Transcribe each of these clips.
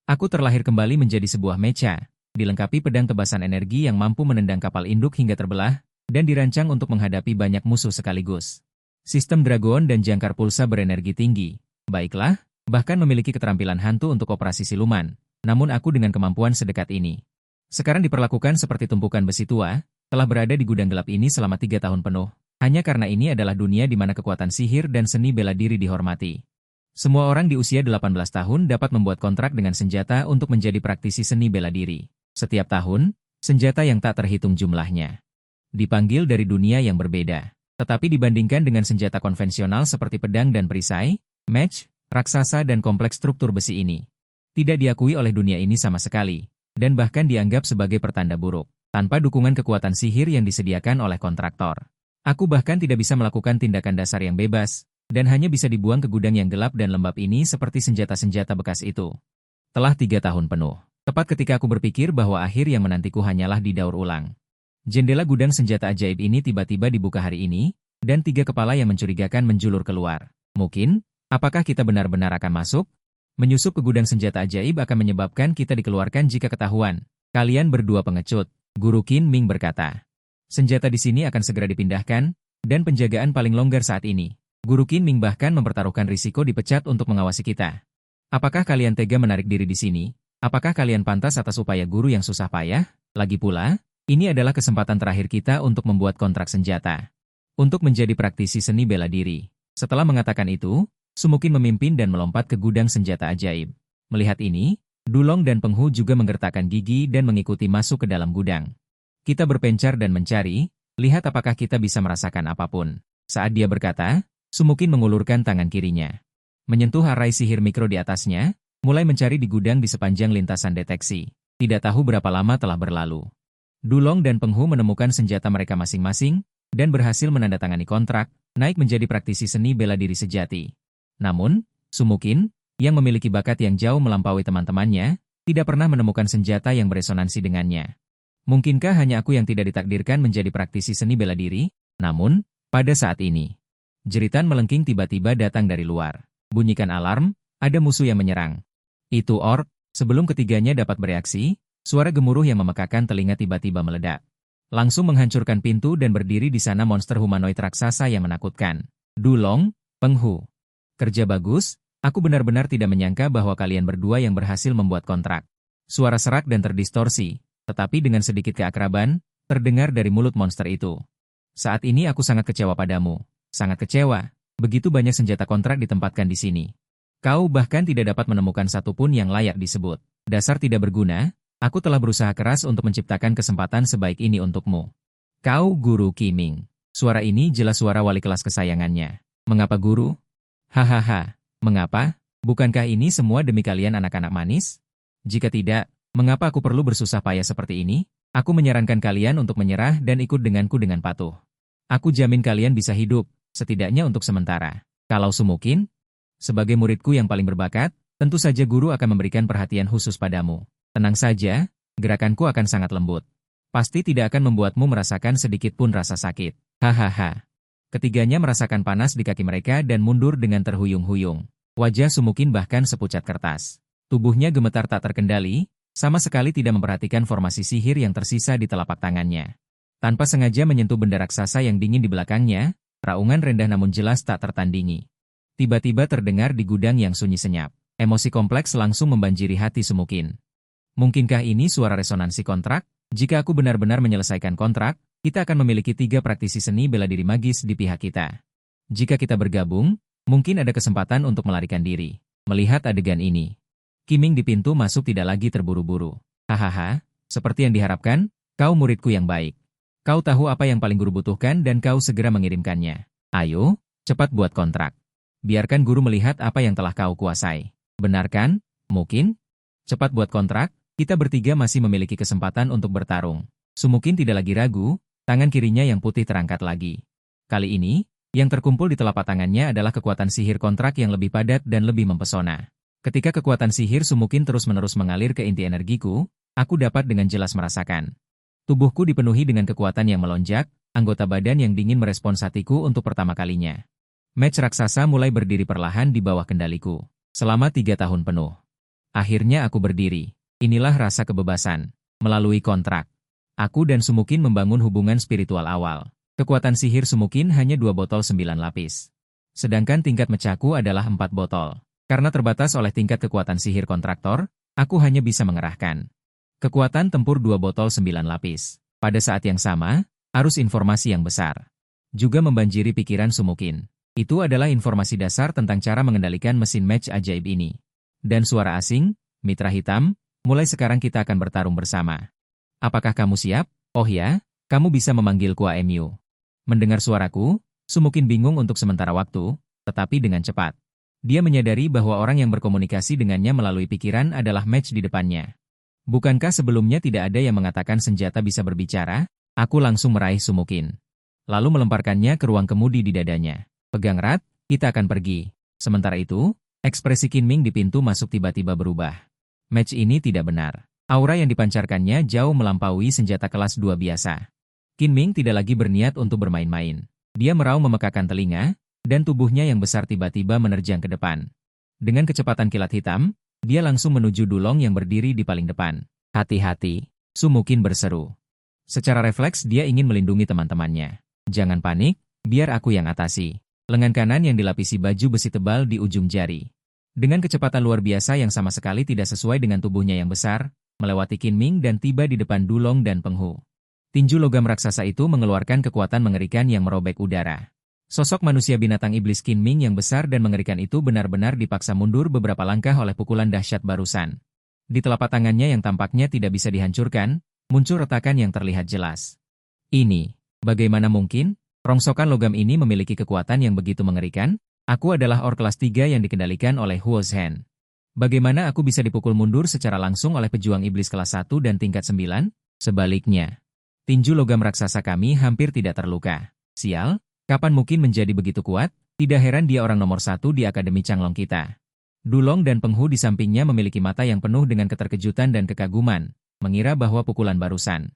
Aku terlahir kembali menjadi sebuah mecha, dilengkapi pedang tebasan energi yang mampu menendang kapal induk hingga terbelah, dan dirancang untuk menghadapi banyak musuh sekaligus. Sistem Dragon dan jangkar pulsa berenergi tinggi. Baiklah, bahkan memiliki keterampilan hantu untuk operasi siluman, namun aku dengan kemampuan sedekat ini. Sekarang diperlakukan seperti tumpukan besi tua, telah berada di gudang gelap ini selama 3 tahun penuh, hanya karena ini adalah dunia di mana kekuatan sihir dan seni bela diri dihormati. Semua orang di usia 18 tahun dapat membuat kontrak dengan senjata untuk menjadi praktisi seni bela diri. Setiap tahun, senjata yang tak terhitung jumlahnya dipanggil dari dunia yang berbeda. Tetapi dibandingkan dengan senjata konvensional seperti pedang dan perisai, mech, raksasa dan kompleks struktur besi ini tidak diakui oleh dunia ini sama sekali, dan bahkan dianggap sebagai pertanda buruk, tanpa dukungan kekuatan sihir yang disediakan oleh kontraktor. Aku bahkan tidak bisa melakukan tindakan dasar yang bebas, dan hanya bisa dibuang ke gudang yang gelap dan lembab ini seperti senjata-senjata bekas itu. Telah 3 tahun penuh, tepat ketika aku berpikir bahwa akhir yang menantiku hanyalah didaur ulang. Jendela gudang senjata ajaib ini tiba-tiba dibuka hari ini, dan 3 kepala yang mencurigakan menjulur keluar. Mungkin, apakah kita benar-benar akan masuk? Menyusup ke gudang senjata ajaib akan menyebabkan kita dikeluarkan jika ketahuan. Kalian berdua pengecut, Guru Qin Ming berkata. Senjata di sini akan segera dipindahkan, dan penjagaan paling longgar saat ini. Guru Qin Ming bahkan mempertaruhkan risiko dipecat untuk mengawasi kita. Apakah kalian tega menarik diri di sini? Apakah kalian pantas atas upaya guru yang susah payah? Lagi pula, ini adalah kesempatan terakhir kita untuk membuat kontrak senjata. Untuk menjadi praktisi seni bela diri. Setelah mengatakan itu, Sumukin memimpin dan melompat ke gudang senjata ajaib. Melihat ini, Dulong dan Penghu juga menggertakkan gigi dan mengikuti masuk ke dalam gudang. Kita berpencar dan mencari, lihat apakah kita bisa merasakan apapun. Saat dia berkata, Sumukin mengulurkan tangan kirinya. Menyentuh arai sihir mikro di atasnya, mulai mencari di gudang di sepanjang lintasan deteksi. Tidak tahu berapa lama telah berlalu. Dulong dan Penghu menemukan senjata mereka masing-masing, dan berhasil menandatangani kontrak, naik menjadi praktisi seni bela diri sejati. Namun, Sumukin, yang memiliki bakat yang jauh melampaui teman-temannya, tidak pernah menemukan senjata yang beresonansi dengannya. Mungkinkah hanya aku yang tidak ditakdirkan menjadi praktisi seni bela diri? Namun, pada saat ini, jeritan melengking tiba-tiba datang dari luar. Bunyikan alarm, ada musuh yang menyerang. Itu orc. Sebelum ketiganya dapat bereaksi, suara gemuruh yang memekakan telinga tiba-tiba meledak. Langsung menghancurkan pintu dan berdiri di sana monster humanoid raksasa yang menakutkan. Dulong, Penghu. Kerja bagus, aku benar-benar tidak menyangka bahwa kalian berdua yang berhasil membuat kontrak. Suara serak dan terdistorsi, tetapi dengan sedikit keakraban, terdengar dari mulut monster itu. Saat ini aku sangat kecewa padamu. Sangat kecewa. Begitu banyak senjata kontrak ditempatkan di sini. Kau bahkan tidak dapat menemukan satupun yang layak disebut. Dasar tidak berguna, aku telah berusaha keras untuk menciptakan kesempatan sebaik ini untukmu. Kau Guru Qin Ming. Suara ini jelas suara wali kelas kesayangannya. Mengapa guru? Hahaha, mengapa? Bukankah ini semua demi kalian anak-anak manis? Jika tidak, mengapa aku perlu bersusah payah seperti ini? Aku menyarankan kalian untuk menyerah dan ikut denganku dengan patuh. Aku jamin kalian bisa hidup, setidaknya untuk sementara. Kalau Sumukin, sebagai muridku yang paling berbakat, tentu saja guru akan memberikan perhatian khusus padamu. Tenang saja, gerakanku akan sangat lembut. Pasti tidak akan membuatmu merasakan sedikit pun rasa sakit. Hahaha. Ketiganya merasakan panas di kaki mereka dan mundur dengan terhuyung-huyung. Wajah Sumukin bahkan sepucat kertas. Tubuhnya gemetar tak terkendali, sama sekali tidak memperhatikan formasi sihir yang tersisa di telapak tangannya. Tanpa sengaja menyentuh benda raksasa yang dingin di belakangnya, raungan rendah namun jelas tak tertandingi. Tiba-tiba terdengar di gudang yang sunyi senyap. Emosi kompleks langsung membanjiri hati Sumukin. Mungkinkah ini suara resonansi kontrak? Jika aku benar-benar menyelesaikan kontrak, kita akan memiliki 3 praktisi seni bela diri magis di pihak kita. Jika kita bergabung, mungkin ada kesempatan untuk melarikan diri. Melihat adegan ini, Qiming di pintu masuk tidak lagi terburu-buru. Hahaha, seperti yang diharapkan, kau muridku yang baik. Kau tahu apa yang paling guru butuhkan dan kau segera mengirimkannya. Ayo, cepat buat kontrak. Biarkan guru melihat apa yang telah kau kuasai. Benar kan? Mungkin? Cepat buat kontrak, kita bertiga masih memiliki kesempatan untuk bertarung. Sumukin tidak lagi ragu, tangan kirinya yang putih terangkat lagi. Kali ini, yang terkumpul di telapak tangannya adalah kekuatan sihir kontrak yang lebih padat dan lebih mempesona. Ketika kekuatan sihir Sumukin terus-menerus mengalir ke inti energiku, aku dapat dengan jelas merasakan. Tubuhku dipenuhi dengan kekuatan yang melonjak, anggota badan yang dingin merespons hatiku untuk pertama kalinya. Mech raksasa mulai berdiri perlahan di bawah kendaliku. Selama 3 tahun penuh. Akhirnya aku berdiri. Inilah rasa kebebasan. Melalui kontrak, aku dan Sumukin membangun hubungan spiritual awal. Kekuatan sihir Sumukin hanya 2 botol 9 lapis. Sedangkan tingkat mecaku adalah 4 botol. Karena terbatas oleh tingkat kekuatan sihir kontraktor, aku hanya bisa mengerahkan kekuatan tempur 2 botol 9 lapis. Pada saat yang sama, arus informasi yang besar juga membanjiri pikiran Sumukin. Itu adalah informasi dasar tentang cara mengendalikan mesin match ajaib ini. Dan suara asing, mitra hitam, mulai sekarang kita akan bertarung bersama. Apakah kamu siap? Oh ya, kamu bisa memanggilku AMU. Mendengar suaraku, Sumukin bingung untuk sementara waktu, tetapi dengan cepat. Dia menyadari bahwa orang yang berkomunikasi dengannya melalui pikiran adalah match di depannya. Bukankah sebelumnya tidak ada yang mengatakan senjata bisa berbicara? Aku langsung meraih Sumukin. Lalu melemparkannya ke ruang kemudi di dadanya. Pegang erat, kita akan pergi. Sementara itu, ekspresi Qinming di pintu masuk tiba-tiba berubah. Match ini tidak benar. Aura yang dipancarkannya jauh melampaui senjata kelas 2 biasa. Qinming tidak lagi berniat untuk bermain-main. Dia meraung memekakan telinga, dan tubuhnya yang besar tiba-tiba menerjang ke depan. Dengan kecepatan kilat hitam, dia langsung menuju Dulong yang berdiri di paling depan. Hati-hati, Sumukin berseru. Secara refleks dia ingin melindungi teman-temannya. Jangan panik, biar aku yang atasi. Lengan kanan yang dilapisi baju besi tebal di ujung jari. Dengan kecepatan luar biasa yang sama sekali tidak sesuai dengan tubuhnya yang besar, melewati Qinming dan tiba di depan Dulong dan Penghu. Tinju logam raksasa itu mengeluarkan kekuatan mengerikan yang merobek udara. Sosok manusia binatang iblis Qinming yang besar dan mengerikan itu benar-benar dipaksa mundur beberapa langkah oleh pukulan dahsyat barusan. Di telapak tangannya yang tampaknya tidak bisa dihancurkan, muncul retakan yang terlihat jelas. Ini, bagaimana mungkin? Rongsokan logam ini memiliki kekuatan yang begitu mengerikan? Aku adalah Or kelas 3 yang dikendalikan oleh Huo Zhen. Bagaimana aku bisa dipukul mundur secara langsung oleh pejuang iblis kelas 1 dan tingkat 9? Sebaliknya, tinju logam raksasa kami hampir tidak terluka. Sial, kapan mungkin menjadi begitu kuat? Tidak heran dia orang nomor 1 di Akademi Changlong kita. Dulong dan Penghu di sampingnya memiliki mata yang penuh dengan keterkejutan dan kekaguman, mengira bahwa pukulan barusan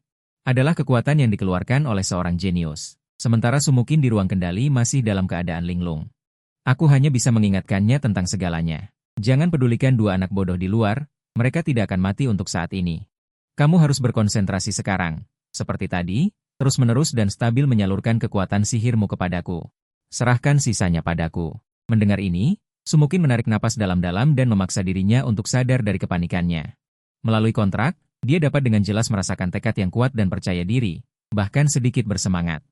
adalah kekuatan yang dikeluarkan oleh seorang jenius. Sementara Sumukin di ruang kendali masih dalam keadaan linglung. Aku hanya bisa mengingatkannya tentang segalanya. Jangan pedulikan 2 anak bodoh di luar, mereka tidak akan mati untuk saat ini. Kamu harus berkonsentrasi sekarang. Seperti tadi, terus-menerus dan stabil menyalurkan kekuatan sihirmu kepadaku. Serahkan sisanya padaku. Mendengar ini, Sumukin menarik napas dalam-dalam dan memaksa dirinya untuk sadar dari kepanikannya. Melalui kontrak, dia dapat dengan jelas merasakan tekad yang kuat dan percaya diri, bahkan sedikit bersemangat.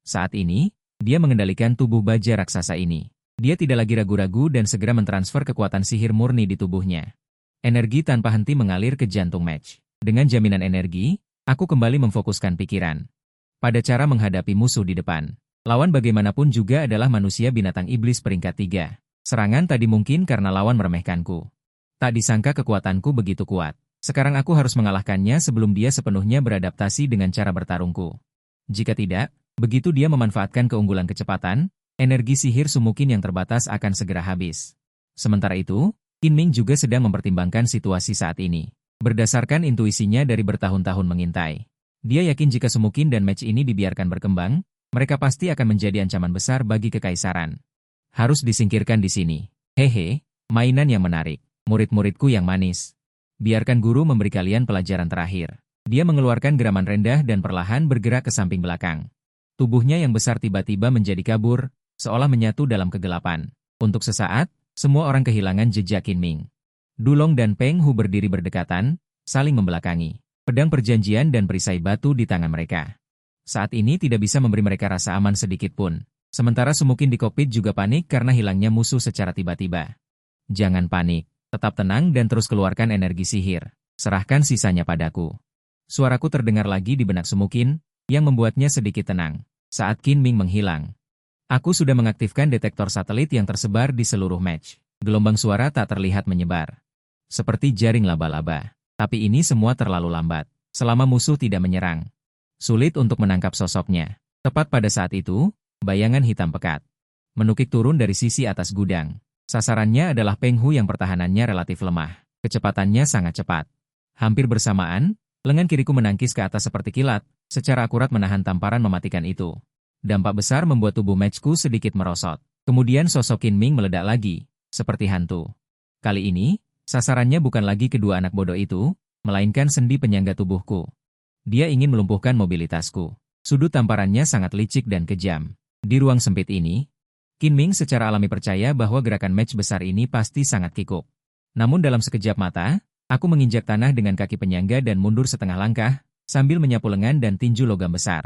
Saat ini, dia mengendalikan tubuh baja raksasa ini. Dia tidak lagi ragu-ragu dan segera mentransfer kekuatan sihir murni di tubuhnya. Energi tanpa henti mengalir ke jantung match. Dengan jaminan energi, aku kembali memfokuskan pikiran pada cara menghadapi musuh di depan. Lawan bagaimanapun juga adalah manusia binatang iblis peringkat 3. Serangan tadi mungkin karena lawan meremehkanku. Tak disangka kekuatanku begitu kuat. Sekarang aku harus mengalahkannya sebelum dia sepenuhnya beradaptasi dengan cara bertarungku. Jika tidak, begitu dia memanfaatkan keunggulan kecepatan, energi sihir Sumukin yang terbatas akan segera habis. Sementara itu, Qinming juga sedang mempertimbangkan situasi saat ini. Berdasarkan intuisinya dari bertahun-tahun mengintai, dia yakin jika Sumukin dan match ini dibiarkan berkembang, mereka pasti akan menjadi ancaman besar bagi kekaisaran. Harus disingkirkan di sini. Hehe, mainan yang menarik. Murid-muridku yang manis. Biarkan guru memberi kalian pelajaran terakhir. Dia mengeluarkan geraman rendah dan perlahan bergerak ke samping belakang. Tubuhnya yang besar tiba-tiba menjadi kabur, seolah menyatu dalam kegelapan. Untuk sesaat, semua orang kehilangan jejak Qinming. Dulong dan Peng Hu berdiri berdekatan, saling membelakangi. Pedang perjanjian dan perisai batu di tangan mereka. Saat ini tidak bisa memberi mereka rasa aman sedikit pun. Sementara Sumukin di kokpit juga panik karena hilangnya musuh secara tiba-tiba. Jangan panik, tetap tenang dan terus keluarkan energi sihir. Serahkan sisanya padaku. Suaraku terdengar lagi di benak Sumukin, yang membuatnya sedikit tenang. Saat Qinming menghilang, aku sudah mengaktifkan detektor satelit yang tersebar di seluruh match. Gelombang suara tak terlihat menyebar. Seperti jaring laba-laba. Tapi ini semua terlalu lambat. Selama musuh tidak menyerang, sulit untuk menangkap sosoknya. Tepat pada saat itu, bayangan hitam pekat menukik turun dari sisi atas gudang. Sasarannya adalah Peng Hu yang pertahanannya relatif lemah. Kecepatannya sangat cepat. Hampir bersamaan, lengan kiriku menangkis ke atas seperti kilat, secara akurat menahan tamparan mematikan itu. Dampak besar membuat tubuh matchku sedikit merosot. Kemudian sosok Qinming meledak lagi, seperti hantu. Kali ini, Sasarannya bukan lagi kedua anak bodoh itu, melainkan sendi penyangga tubuhku. Dia ingin melumpuhkan mobilitasku. Sudut tamparannya sangat licik dan kejam. Di ruang sempit ini, Qin Ming secara alami percaya bahwa gerakan match besar ini pasti sangat kikuk. Namun dalam sekejap mata, aku menginjak tanah dengan kaki penyangga dan mundur setengah langkah, sambil menyapu lengan dan tinju logam besar.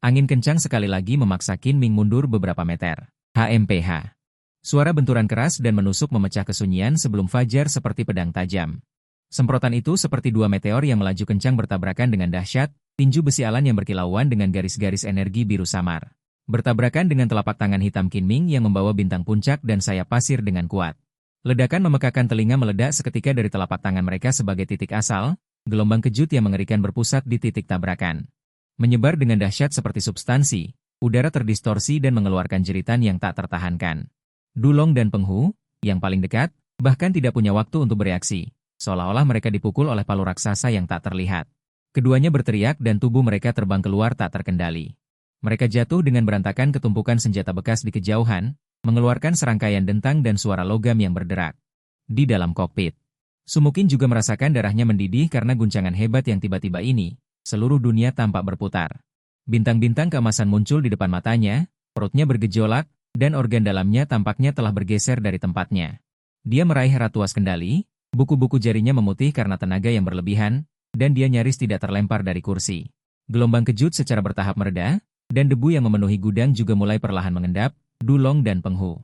Angin kencang sekali lagi memaksa Qin Ming mundur beberapa meter. HMPH. Suara benturan keras dan menusuk memecah kesunyian sebelum fajar seperti pedang tajam. Semprotan itu seperti dua meteor yang melaju kencang bertabrakan dengan dahsyat, tinju besi alan yang berkilauan dengan garis-garis energi biru samar. Bertabrakan dengan telapak tangan hitam Qin Ming yang membawa bintang puncak dan sayap pasir dengan kuat. Ledakan memekakan telinga meledak seketika dari telapak tangan mereka sebagai titik asal, gelombang kejut yang mengerikan berpusat di titik tabrakan. Menyebar dengan dahsyat seperti substansi, udara terdistorsi dan mengeluarkan jeritan yang tak tertahankan. Dulong dan Peng Hu, yang paling dekat, bahkan tidak punya waktu untuk bereaksi, seolah-olah mereka dipukul oleh palu raksasa yang tak terlihat. Keduanya berteriak dan tubuh mereka terbang keluar tak terkendali. Mereka jatuh dengan berantakan ke tumpukan senjata bekas di kejauhan, mengeluarkan serangkaian dentang dan suara logam yang berderak. Di dalam kokpit, Sumukin juga merasakan darahnya mendidih karena guncangan hebat yang tiba-tiba ini. Seluruh dunia tampak berputar. Bintang-bintang keemasan muncul di depan matanya, perutnya bergejolak, dan organ dalamnya tampaknya telah bergeser dari tempatnya. Dia meraih ratuas kendali, buku-buku jarinya memutih karena tenaga yang berlebihan, dan dia nyaris tidak terlempar dari kursi. Gelombang kejut secara bertahap mereda, dan debu yang memenuhi gudang juga mulai perlahan mengendap. Dulong dan Peng Hu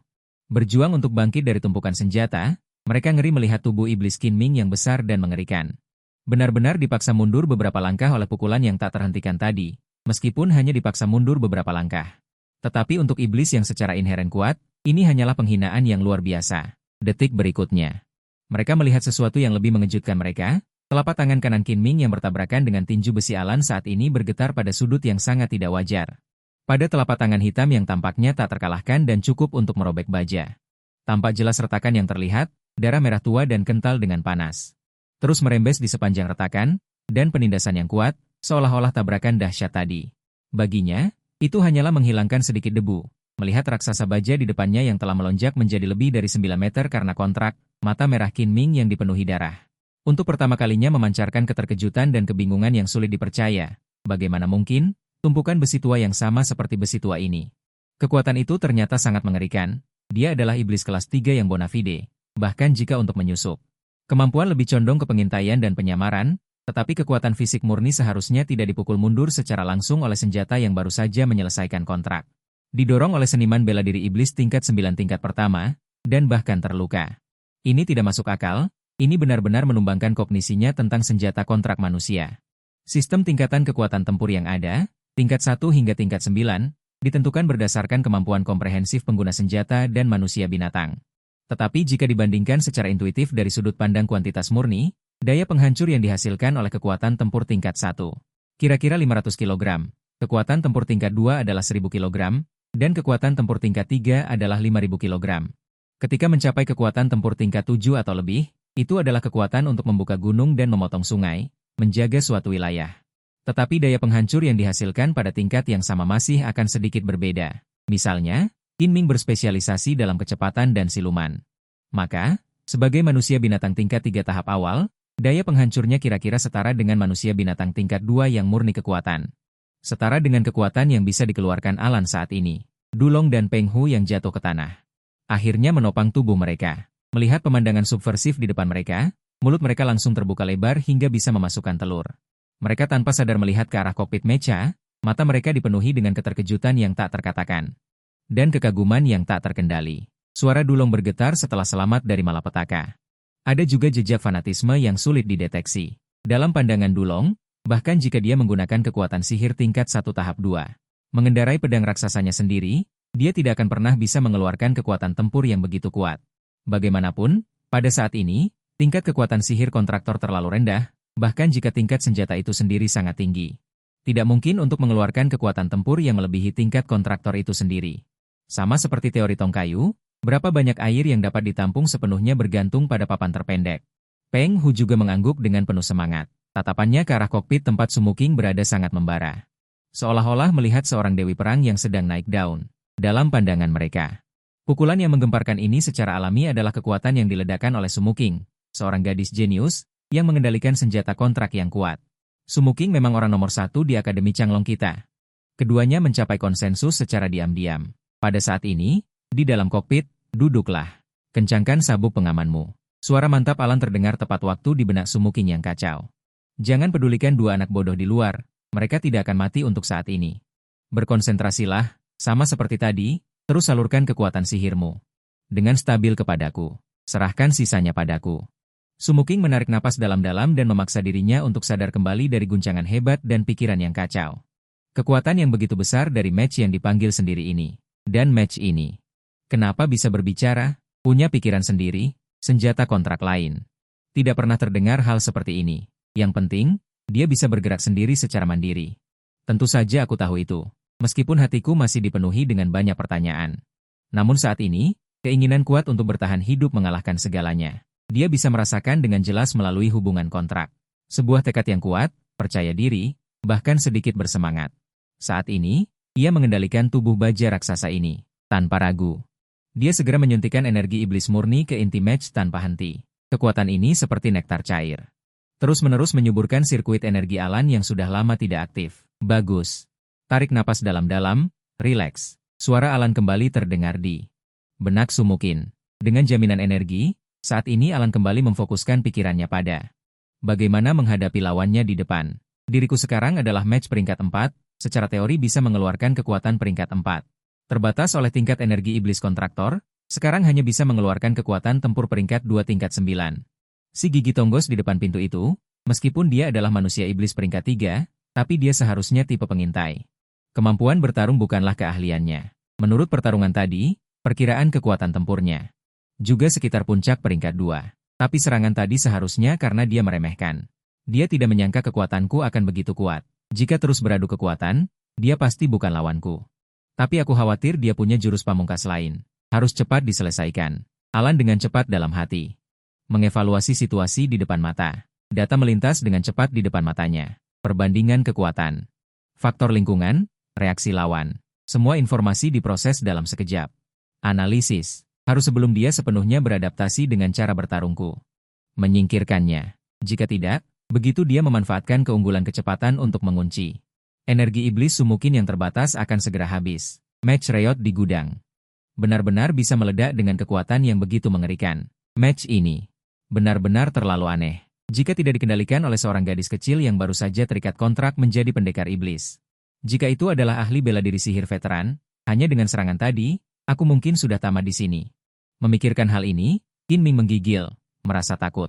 berjuang untuk bangkit dari tumpukan senjata. Mereka ngeri melihat tubuh iblis Qin Ming yang besar dan mengerikan. Benar-benar dipaksa mundur beberapa langkah oleh pukulan yang tak terhentikan tadi, meskipun hanya dipaksa mundur beberapa langkah. Tetapi untuk iblis yang secara inheren kuat, ini hanyalah penghinaan yang luar biasa. Detik berikutnya, mereka melihat sesuatu yang lebih mengejutkan mereka. Telapak tangan kanan Qin Ming yang bertabrakan dengan tinju besi alan saat ini bergetar pada sudut yang sangat tidak wajar. Pada telapak tangan hitam yang tampaknya tak terkalahkan dan cukup untuk merobek baja. Tampak jelas retakan yang terlihat, darah merah tua dan kental dengan panas. Terus merembes di sepanjang retakan, dan penindasan yang kuat, seolah-olah tabrakan dahsyat tadi. Baginya, itu hanyalah menghilangkan sedikit debu. Melihat raksasa baja di depannya yang telah melonjak menjadi lebih dari 9 meter karena kontrak, mata merah Qin Ming yang dipenuhi darah. Untuk pertama kalinya memancarkan keterkejutan dan kebingungan yang sulit dipercaya. Bagaimana mungkin, tumpukan besi tua yang sama seperti besi tua ini? Kekuatan itu ternyata sangat mengerikan. Dia adalah iblis kelas 3 yang bona fide, bahkan jika untuk menyusup. Kemampuan lebih condong ke pengintaian dan penyamaran, tetapi kekuatan fisik murni seharusnya tidak dipukul mundur secara langsung oleh senjata yang baru saja menyelesaikan kontrak. Didorong oleh seniman bela diri iblis tingkat 9 tingkat pertama, dan bahkan terluka. Ini tidak masuk akal, ini benar-benar menumbangkan kognisinya tentang senjata kontrak manusia. Sistem tingkatan kekuatan tempur yang ada, tingkat 1 hingga tingkat 9, ditentukan berdasarkan kemampuan komprehensif pengguna senjata dan manusia binatang. Tetapi jika dibandingkan secara intuitif dari sudut pandang kuantitas murni, daya penghancur yang dihasilkan oleh kekuatan tempur tingkat 1, kira-kira 500 kg, kekuatan tempur tingkat 2 adalah 1000 kg, dan kekuatan tempur tingkat 3 adalah 5000 kg. Ketika mencapai kekuatan tempur tingkat 7 atau lebih, itu adalah kekuatan untuk membuka gunung dan memotong sungai, menjaga suatu wilayah. Tetapi daya penghancur yang dihasilkan pada tingkat yang sama masih akan sedikit berbeda. Misalnya, Qin Ming berspesialisasi dalam kecepatan dan siluman. Maka, sebagai manusia binatang tingkat 3 tahap awal, daya penghancurnya kira-kira setara dengan manusia binatang tingkat 2 yang murni kekuatan. Setara dengan kekuatan yang bisa dikeluarkan Alan saat ini. Dulong dan Peng Hu yang jatuh ke tanah. Akhirnya menopang tubuh mereka. Melihat pemandangan subversif di depan mereka, mulut mereka langsung terbuka lebar hingga bisa memasukkan telur. Mereka tanpa sadar melihat ke arah kokpit mecha, mata mereka dipenuhi dengan keterkejutan yang tak terkatakan. Dan kekaguman yang tak terkendali. Suara Dulong bergetar setelah selamat dari malapetaka. Ada juga jejak fanatisme yang sulit dideteksi. Dalam pandangan Dulong, bahkan jika dia menggunakan kekuatan sihir tingkat 1 tahap 2, mengendarai pedang raksasanya sendiri, dia tidak akan pernah bisa mengeluarkan kekuatan tempur yang begitu kuat. Bagaimanapun, pada saat ini, tingkat kekuatan sihir kontraktor terlalu rendah, bahkan jika tingkat senjata itu sendiri sangat tinggi. Tidak mungkin untuk mengeluarkan kekuatan tempur yang melebihi tingkat kontraktor itu sendiri. Sama seperti teori tong kayu, berapa banyak air yang dapat ditampung sepenuhnya bergantung pada papan terpendek. Peng Hu juga mengangguk dengan penuh semangat. Tatapannya ke arah kokpit tempat Sumuking berada sangat membara. Seolah-olah melihat seorang dewi perang yang sedang naik daun. Dalam pandangan mereka, pukulan yang menggemparkan ini secara alami adalah kekuatan yang diledakkan oleh Sumuking, seorang gadis jenius, yang mengendalikan senjata kontrak yang kuat. Sumuking memang orang nomor satu di Akademi Changlong kita. Keduanya mencapai konsensus secara diam-diam. Pada saat ini, di dalam kokpit, duduklah. Kencangkan sabuk pengamanmu. Suara mantap Alan terdengar tepat waktu di benak Sumuking yang kacau. Jangan pedulikan dua anak bodoh di luar, mereka tidak akan mati untuk saat ini. Berkonsentrasilah, sama seperti tadi, terus salurkan kekuatan sihirmu. Dengan stabil kepadaku, serahkan sisanya padaku. Sumuking menarik napas dalam-dalam dan memaksa dirinya untuk sadar kembali dari guncangan hebat dan pikiran yang kacau. Kekuatan yang begitu besar dari match yang dipanggil sendiri ini. Dan match ini. Kenapa bisa berbicara? Punya pikiran sendiri, senjata kontrak lain. Tidak pernah terdengar hal seperti ini. Yang penting, dia bisa bergerak sendiri secara mandiri. Tentu saja aku tahu itu, meskipun hatiku masih dipenuhi dengan banyak pertanyaan. Namun saat ini, keinginan kuat untuk bertahan hidup mengalahkan segalanya. Dia bisa merasakan dengan jelas melalui hubungan kontrak. Sebuah tekad yang kuat, percaya diri, bahkan sedikit bersemangat. Saat ini, ia mengendalikan tubuh baja raksasa ini, tanpa ragu. Dia segera menyuntikkan energi iblis murni ke inti match tanpa henti. Kekuatan ini seperti nektar cair. Terus-menerus menyuburkan sirkuit energi Alan yang sudah lama tidak aktif. Bagus. Tarik napas dalam-dalam, rileks. Suara Alan kembali terdengar di benak Sumukin. Dengan jaminan energi, saat ini Alan kembali memfokuskan pikirannya pada bagaimana menghadapi lawannya di depan. Diriku sekarang adalah match peringkat 4, secara teori bisa mengeluarkan kekuatan peringkat 4. Terbatas oleh tingkat energi iblis kontraktor, sekarang hanya bisa mengeluarkan kekuatan tempur peringkat 2 tingkat 9. Si gigi tonggos di depan pintu itu, meskipun dia adalah manusia iblis peringkat 3, tapi dia seharusnya tipe pengintai. Kemampuan bertarung bukanlah keahliannya. Menurut pertarungan tadi, perkiraan kekuatan tempurnya juga sekitar puncak peringkat 2. Tapi serangan tadi seharusnya karena dia meremehkan. Dia tidak menyangka kekuatanku akan begitu kuat. Jika terus beradu kekuatan, dia pasti bukan lawanku. Tapi aku khawatir dia punya jurus pamungkas lain. Harus cepat diselesaikan. Alan dengan cepat dalam hati mengevaluasi situasi di depan mata. Data melintas dengan cepat di depan matanya. Perbandingan kekuatan, faktor lingkungan, reaksi lawan. Semua informasi diproses dalam sekejap. Analisis. Harus sebelum dia sepenuhnya beradaptasi dengan cara bertarungku. Menyingkirkannya. Jika tidak, begitu dia memanfaatkan keunggulan kecepatan untuk mengunci. Energi iblis Sumukin yang terbatas akan segera habis. Match Riot di gudang. Benar-benar bisa meledak dengan kekuatan yang begitu mengerikan. Match ini benar-benar terlalu aneh. Jika tidak dikendalikan oleh seorang gadis kecil yang baru saja terikat kontrak menjadi pendekar iblis. Jika itu adalah ahli bela diri sihir veteran, hanya dengan serangan tadi, aku mungkin sudah tamat di sini. Memikirkan hal ini, Qin Ming menggigil, merasa takut.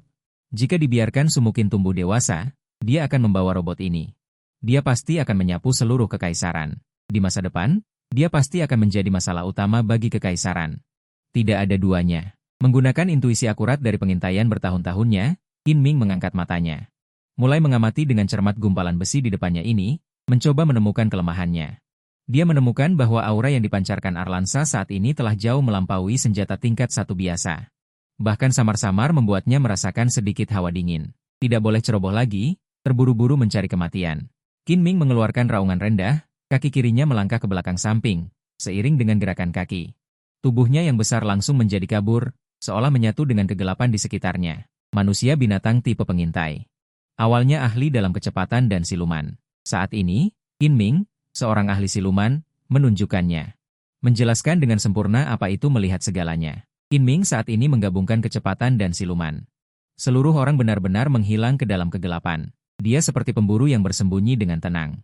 Jika dibiarkan Sumukin tumbuh dewasa, dia akan membawa robot ini. Dia pasti akan menyapu seluruh kekaisaran. Di masa depan, dia pasti akan menjadi masalah utama bagi kekaisaran. Tidak ada duanya. Menggunakan intuisi akurat dari pengintaian bertahun-tahunnya, Qin Ming mengangkat matanya. Mulai mengamati dengan cermat gumpalan besi di depannya ini, mencoba menemukan kelemahannya. Dia menemukan bahwa aura yang dipancarkan Arlansa saat ini telah jauh melampaui senjata tingkat 1 biasa. Bahkan samar-samar membuatnya merasakan sedikit hawa dingin. Tidak boleh ceroboh lagi, terburu-buru mencari kematian. Qin Ming mengeluarkan raungan rendah, kaki kirinya melangkah ke belakang samping, seiring dengan gerakan kaki. Tubuhnya yang besar langsung menjadi kabur, seolah menyatu dengan kegelapan di sekitarnya. Manusia binatang tipe pengintai. Awalnya ahli dalam kecepatan dan siluman. Saat ini, Qin Ming, seorang ahli siluman, menunjukkannya. Menjelaskan dengan sempurna apa itu melihat segalanya. Qin Ming saat ini menggabungkan kecepatan dan siluman. Seluruh orang benar-benar menghilang ke dalam kegelapan. Dia seperti pemburu yang bersembunyi dengan tenang.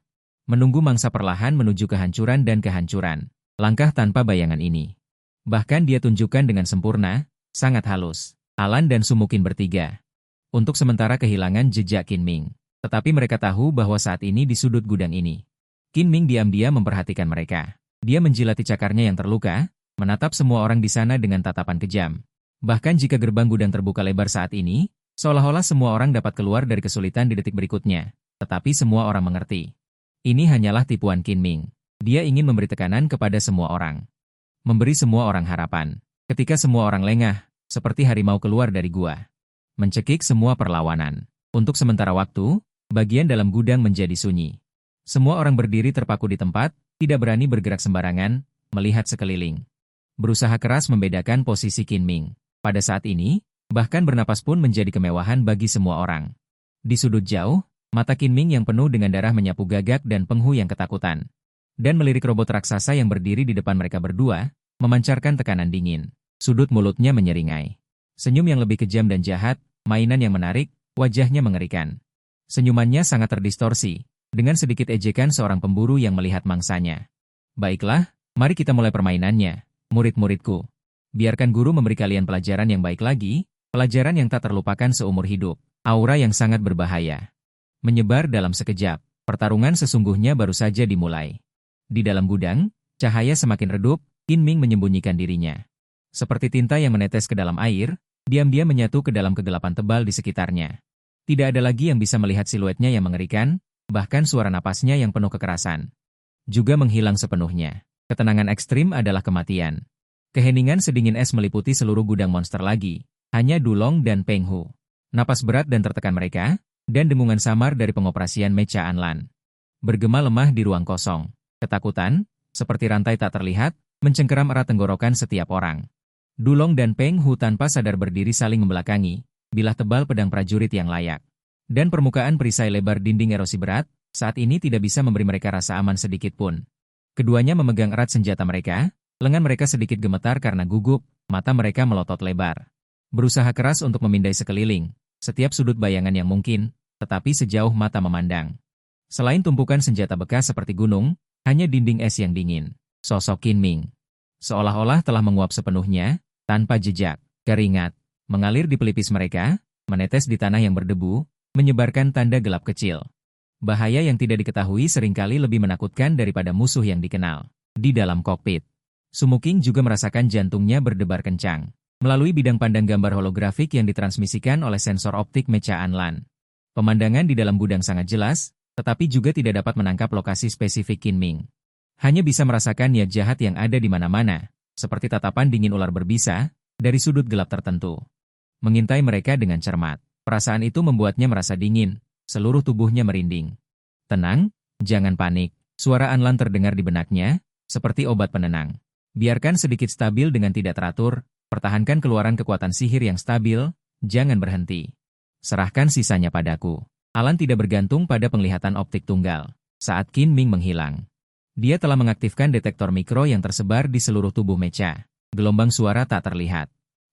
Menunggu mangsa perlahan menuju kehancuran dan kehancuran. Langkah tanpa bayangan ini. Bahkan dia tunjukkan dengan sempurna, sangat halus. Alan dan Sumukin bertiga. Untuk sementara kehilangan jejak Qin Ming. Tetapi mereka tahu bahwa saat ini di sudut gudang ini. Qin Ming diam-diam memperhatikan mereka. Dia menjilati cakarnya yang terluka, menatap semua orang di sana dengan tatapan kejam. Bahkan jika gerbang gudang terbuka lebar saat ini, seolah-olah semua orang dapat keluar dari kesulitan di detik berikutnya. Tetapi semua orang mengerti. Ini hanyalah tipuan Qin Ming. Dia ingin memberi tekanan kepada semua orang. Memberi semua orang harapan. Ketika semua orang lengah, seperti harimau keluar dari gua. Mencekik semua perlawanan. Untuk sementara waktu, bagian dalam gudang menjadi sunyi. Semua orang berdiri terpaku di tempat, tidak berani bergerak sembarangan, melihat sekeliling. Berusaha keras membedakan posisi Qin Ming. Pada saat ini, Bahkan bernapas pun menjadi kemewahan bagi semua orang. Di sudut jauh, mata Qin Ming yang penuh dengan darah menyapu Gagak dan Peng Hu yang ketakutan. Dan melirik robot raksasa yang berdiri di depan mereka berdua, memancarkan tekanan dingin. Sudut mulutnya menyeringai. Senyum yang lebih kejam dan jahat, mainan yang menarik, wajahnya mengerikan. Senyumannya sangat terdistorsi, dengan sedikit ejekan seorang pemburu yang melihat mangsanya. Baiklah, mari kita mulai permainannya, murid-muridku. Biarkan guru memberi kalian pelajaran yang baik lagi, pelajaran yang tak terlupakan seumur hidup. Aura yang sangat berbahaya menyebar dalam sekejap. Pertarungan sesungguhnya baru saja dimulai. Di dalam gudang, cahaya semakin redup, Qin Ming menyembunyikan dirinya. Seperti tinta yang menetes ke dalam air, diam-diam menyatu ke dalam kegelapan tebal di sekitarnya. Tidak ada lagi yang bisa melihat siluetnya yang mengerikan, bahkan suara napasnya yang penuh kekerasan juga menghilang sepenuhnya. Ketenangan ekstrim adalah kematian. Keheningan sedingin es meliputi seluruh gudang monster lagi. Hanya Dulong dan Peng Hu. Napas berat dan tertekan mereka, dan dengungan samar dari pengoperasian Mecha Anlan. Bergema lemah di ruang kosong. Ketakutan, seperti rantai tak terlihat, mencengkeram erat tenggorokan setiap orang. Dulong dan Peng Hu tanpa sadar berdiri saling membelakangi, bilah tebal pedang prajurit yang layak. Dan permukaan perisai lebar dinding erosi berat, saat ini tidak bisa memberi mereka rasa aman sedikit pun. Keduanya memegang erat senjata mereka, lengan mereka sedikit gemetar karena gugup, mata mereka melotot lebar. Berusaha keras untuk memindai sekeliling, setiap sudut bayangan yang mungkin, tetapi sejauh mata memandang. Selain tumpukan senjata bekas seperti gunung, hanya dinding es yang dingin. Sosok Qin Ming seolah-olah telah menguap sepenuhnya, tanpa jejak. Keringat mengalir di pelipis mereka, menetes di tanah yang berdebu, menyebarkan tanda gelap kecil. Bahaya yang tidak diketahui seringkali lebih menakutkan daripada musuh yang dikenal. Di dalam kokpit, Sumuking juga merasakan jantungnya berdebar kencang. Melalui bidang pandang gambar holografik yang ditransmisikan oleh sensor optik Mecha Anlan. Pemandangan di dalam gudang sangat jelas, tetapi juga tidak dapat menangkap lokasi spesifik Qin Ming. Hanya bisa merasakan niat jahat yang ada di mana-mana, seperti tatapan dingin ular berbisa, dari sudut gelap tertentu. Mengintai mereka dengan cermat. Perasaan itu membuatnya merasa dingin. Seluruh tubuhnya merinding. Tenang, jangan panik. Suara Anlan terdengar di benaknya, seperti obat penenang. Biarkan sedikit stabil dengan tidak teratur, pertahankan keluaran kekuatan sihir yang stabil, jangan berhenti. Serahkan sisanya padaku. Alan tidak bergantung pada penglihatan optik tunggal. Saat Qin Ming menghilang, dia telah mengaktifkan detektor mikro yang tersebar di seluruh tubuh Mecha. Gelombang suara tak terlihat.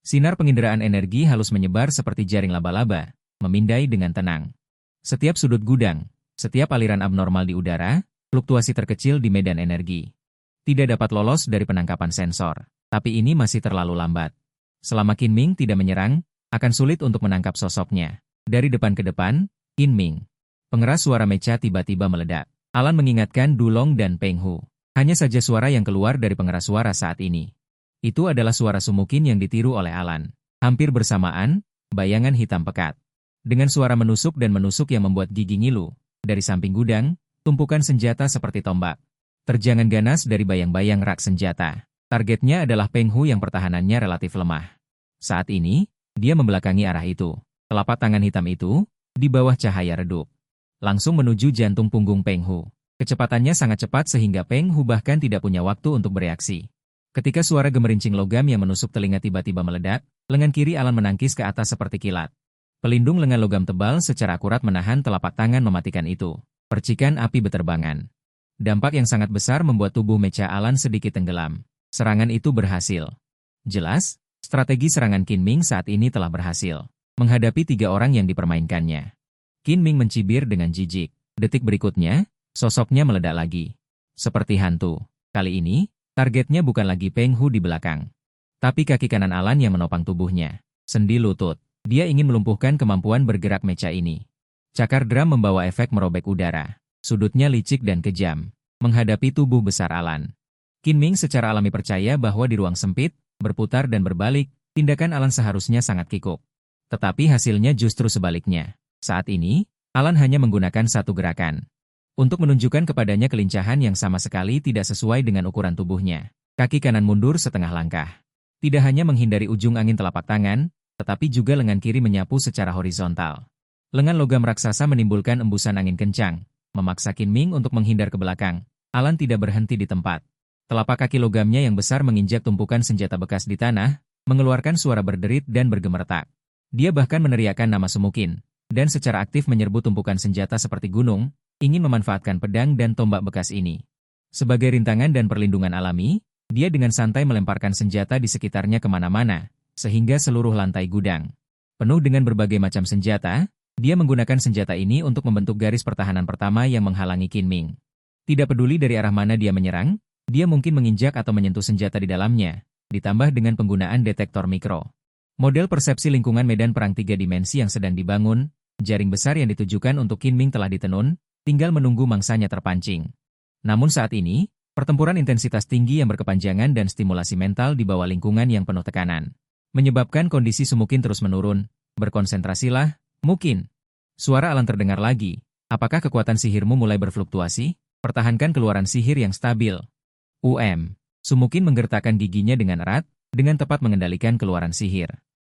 Sinar penginderaan energi halus menyebar seperti jaring laba-laba, memindai dengan tenang. Setiap sudut gudang, setiap aliran abnormal di udara, fluktuasi terkecil di medan energi. Tidak dapat lolos dari penangkapan sensor, tapi ini masih terlalu lambat. Selama Qin Ming tidak menyerang, akan sulit untuk menangkap sosoknya. Dari depan ke depan, Qin Ming. Pengeras suara Mecha tiba-tiba meledak. Alan mengingatkan Dulong dan Peng Hu. Hanya saja suara yang keluar dari pengeras suara saat ini. Itu adalah suara Sumukin yang ditiru oleh Alan. Hampir bersamaan, bayangan hitam pekat. Dengan suara menusuk dan menusuk yang membuat gigi ngilu, dari samping gudang, tumpukan senjata seperti tombak. Terjangan ganas dari bayang-bayang rak senjata. Targetnya adalah Peng Hu yang pertahanannya relatif lemah. Saat ini, dia membelakangi arah itu. Telapak tangan hitam itu, di bawah cahaya redup. Langsung menuju jantung punggung Peng Hu. Kecepatannya sangat cepat sehingga Peng Hu bahkan tidak punya waktu untuk bereaksi. Ketika suara gemerincing logam yang menusuk telinga tiba-tiba meledak, lengan kiri Alan menangkis ke atas seperti kilat. Pelindung lengan logam tebal secara akurat menahan telapak tangan mematikan itu. Percikan api beterbangan. Dampak yang sangat besar membuat tubuh Mecha Alan sedikit tenggelam. Serangan itu berhasil. Jelas, strategi serangan Qin Ming saat ini telah berhasil. Menghadapi 3 orang yang dipermainkannya. Qin Ming mencibir dengan jijik. Detik berikutnya, sosoknya meledak lagi. Seperti hantu. Kali ini, targetnya bukan lagi Peng Hu di belakang, tapi kaki kanan Alan yang menopang tubuhnya. Sendi lutut. Dia ingin melumpuhkan kemampuan bergerak Mecha ini. Cakar drum membawa efek merobek udara. Sudutnya licik dan kejam. Menghadapi tubuh besar Alan. Qin Ming secara alami percaya bahwa di ruang sempit, berputar dan berbalik, tindakan Alan seharusnya sangat kikuk. Tetapi hasilnya justru sebaliknya. Saat ini, Alan hanya menggunakan satu gerakan. Untuk menunjukkan kepadanya kelincahan yang sama sekali tidak sesuai dengan ukuran tubuhnya. Kaki kanan mundur setengah langkah. Tidak hanya menghindari ujung angin telapak tangan, tetapi juga lengan kiri menyapu secara horizontal. Lengan logam raksasa menimbulkan embusan angin kencang, memaksa Qin Ming untuk menghindar ke belakang. Alan tidak berhenti di tempat. Telapak kaki logamnya yang besar menginjak tumpukan senjata bekas di tanah, mengeluarkan suara berderit dan bergemertak. Dia bahkan meneriakkan nama Sumukin, dan secara aktif menyerbu tumpukan senjata seperti gunung, ingin memanfaatkan pedang dan tombak bekas ini. Sebagai rintangan dan perlindungan alami, dia dengan santai melemparkan senjata di sekitarnya kemana-mana, sehingga seluruh lantai gudang penuh dengan berbagai macam senjata. Dia menggunakan senjata ini untuk membentuk garis pertahanan pertama yang menghalangi Qin Ming. Tidak peduli dari arah mana dia menyerang, dia mungkin menginjak atau menyentuh senjata di dalamnya, ditambah dengan penggunaan detektor mikro. Model persepsi lingkungan medan perang 3 dimensi yang sedang dibangun, jaring besar yang ditujukan untuk Qin Ming telah ditenun, tinggal menunggu mangsanya terpancing. Namun saat ini, pertempuran intensitas tinggi yang berkepanjangan dan stimulasi mental di bawah lingkungan yang penuh tekanan menyebabkan kondisi Sumukin terus menurun. Berkonsentrasilah, Mukin. Suara Alan terdengar lagi. Apakah kekuatan sihirmu mulai berfluktuasi? Pertahankan keluaran sihir yang stabil. Sumukin menggertakkan giginya dengan erat, dengan tepat mengendalikan keluaran sihir.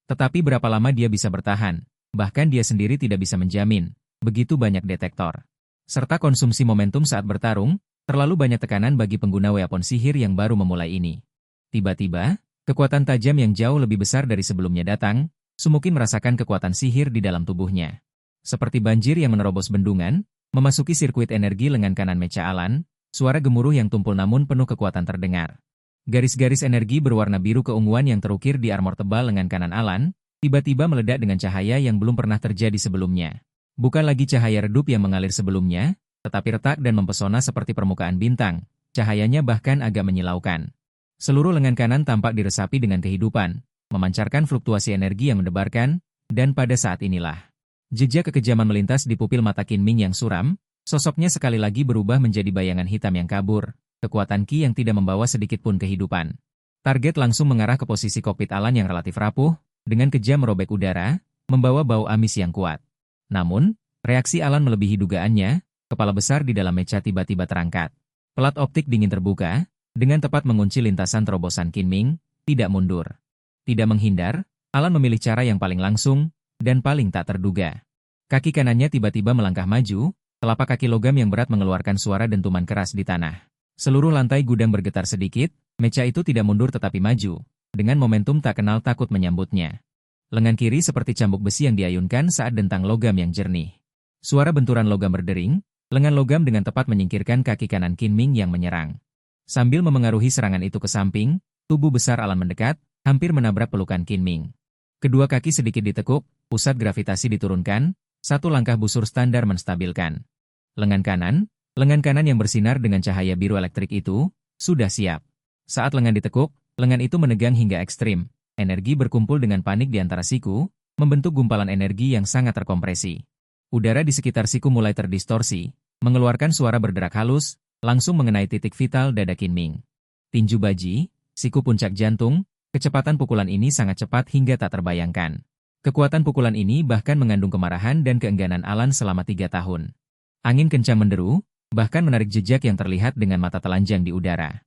Tetapi berapa lama dia bisa bertahan? Bahkan dia sendiri tidak bisa menjamin. Begitu banyak detektor. Serta konsumsi momentum saat bertarung, terlalu banyak tekanan bagi pengguna weapon sihir yang baru memulai ini. Tiba-tiba, kekuatan tajam yang jauh lebih besar dari sebelumnya datang. Sumukin merasakan kekuatan sihir di dalam tubuhnya. Seperti banjir yang menerobos bendungan, memasuki sirkuit energi lengan kanan mecha Alan, suara gemuruh yang tumpul namun penuh kekuatan terdengar. Garis-garis energi berwarna biru keunguan yang terukir di armor tebal lengan kanan Alan, tiba-tiba meledak dengan cahaya yang belum pernah terjadi sebelumnya. Bukan lagi cahaya redup yang mengalir sebelumnya, tetapi retak dan mempesona seperti permukaan bintang. Cahayanya bahkan agak menyilaukan. Seluruh lengan kanan tampak diresapi dengan kehidupan, memancarkan fluktuasi energi yang mendebarkan, dan pada saat inilah jejak kekejaman melintas di pupil mata Qin Ming yang suram, sosoknya sekali lagi berubah menjadi bayangan hitam yang kabur, kekuatan Qi yang tidak membawa sedikit pun kehidupan. Target langsung mengarah ke posisi kokpit Alan yang relatif rapuh, dengan kejam merobek udara, membawa bau amis yang kuat. Namun, reaksi Alan melebihi dugaannya, kepala besar di dalam mecha tiba-tiba terangkat. Pelat optik dingin terbuka, dengan tepat mengunci lintasan terobosan Qin Ming, tidak mundur. Tidak menghindar, Alan memilih cara yang paling langsung, dan paling tak terduga. Kaki kanannya tiba-tiba melangkah maju, telapak kaki logam yang berat mengeluarkan suara dentuman keras di tanah. Seluruh lantai gudang bergetar sedikit, mecha itu tidak mundur tetapi maju, dengan momentum tak kenal takut menyambutnya. Lengan kiri seperti cambuk besi yang diayunkan saat dentang logam yang jernih. Suara benturan logam berdering, lengan logam dengan tepat menyingkirkan kaki kanan Qin Ming yang menyerang. Sambil memengaruhi serangan itu ke samping, tubuh besar Alan mendekat, hampir menabrak pelukan Qin Ming. Kedua kaki sedikit ditekuk, pusat gravitasi diturunkan, satu langkah busur standar menstabilkan. Lengan kanan yang bersinar dengan cahaya biru elektrik itu, sudah siap. Saat lengan ditekuk, lengan itu menegang hingga ekstrim. Energi berkumpul dengan panik di antara siku, membentuk gumpalan energi yang sangat terkompresi. Udara di sekitar siku mulai terdistorsi, mengeluarkan suara berderak halus, langsung mengenai titik vital dada Qin Ming. Tinju baji, siku puncak jantung. Kecepatan pukulan ini sangat cepat hingga tak terbayangkan. Kekuatan pukulan ini bahkan mengandung kemarahan dan keengganan Alan selama 3 tahun. Angin kencang menderu, bahkan menarik jejak yang terlihat dengan mata telanjang di udara.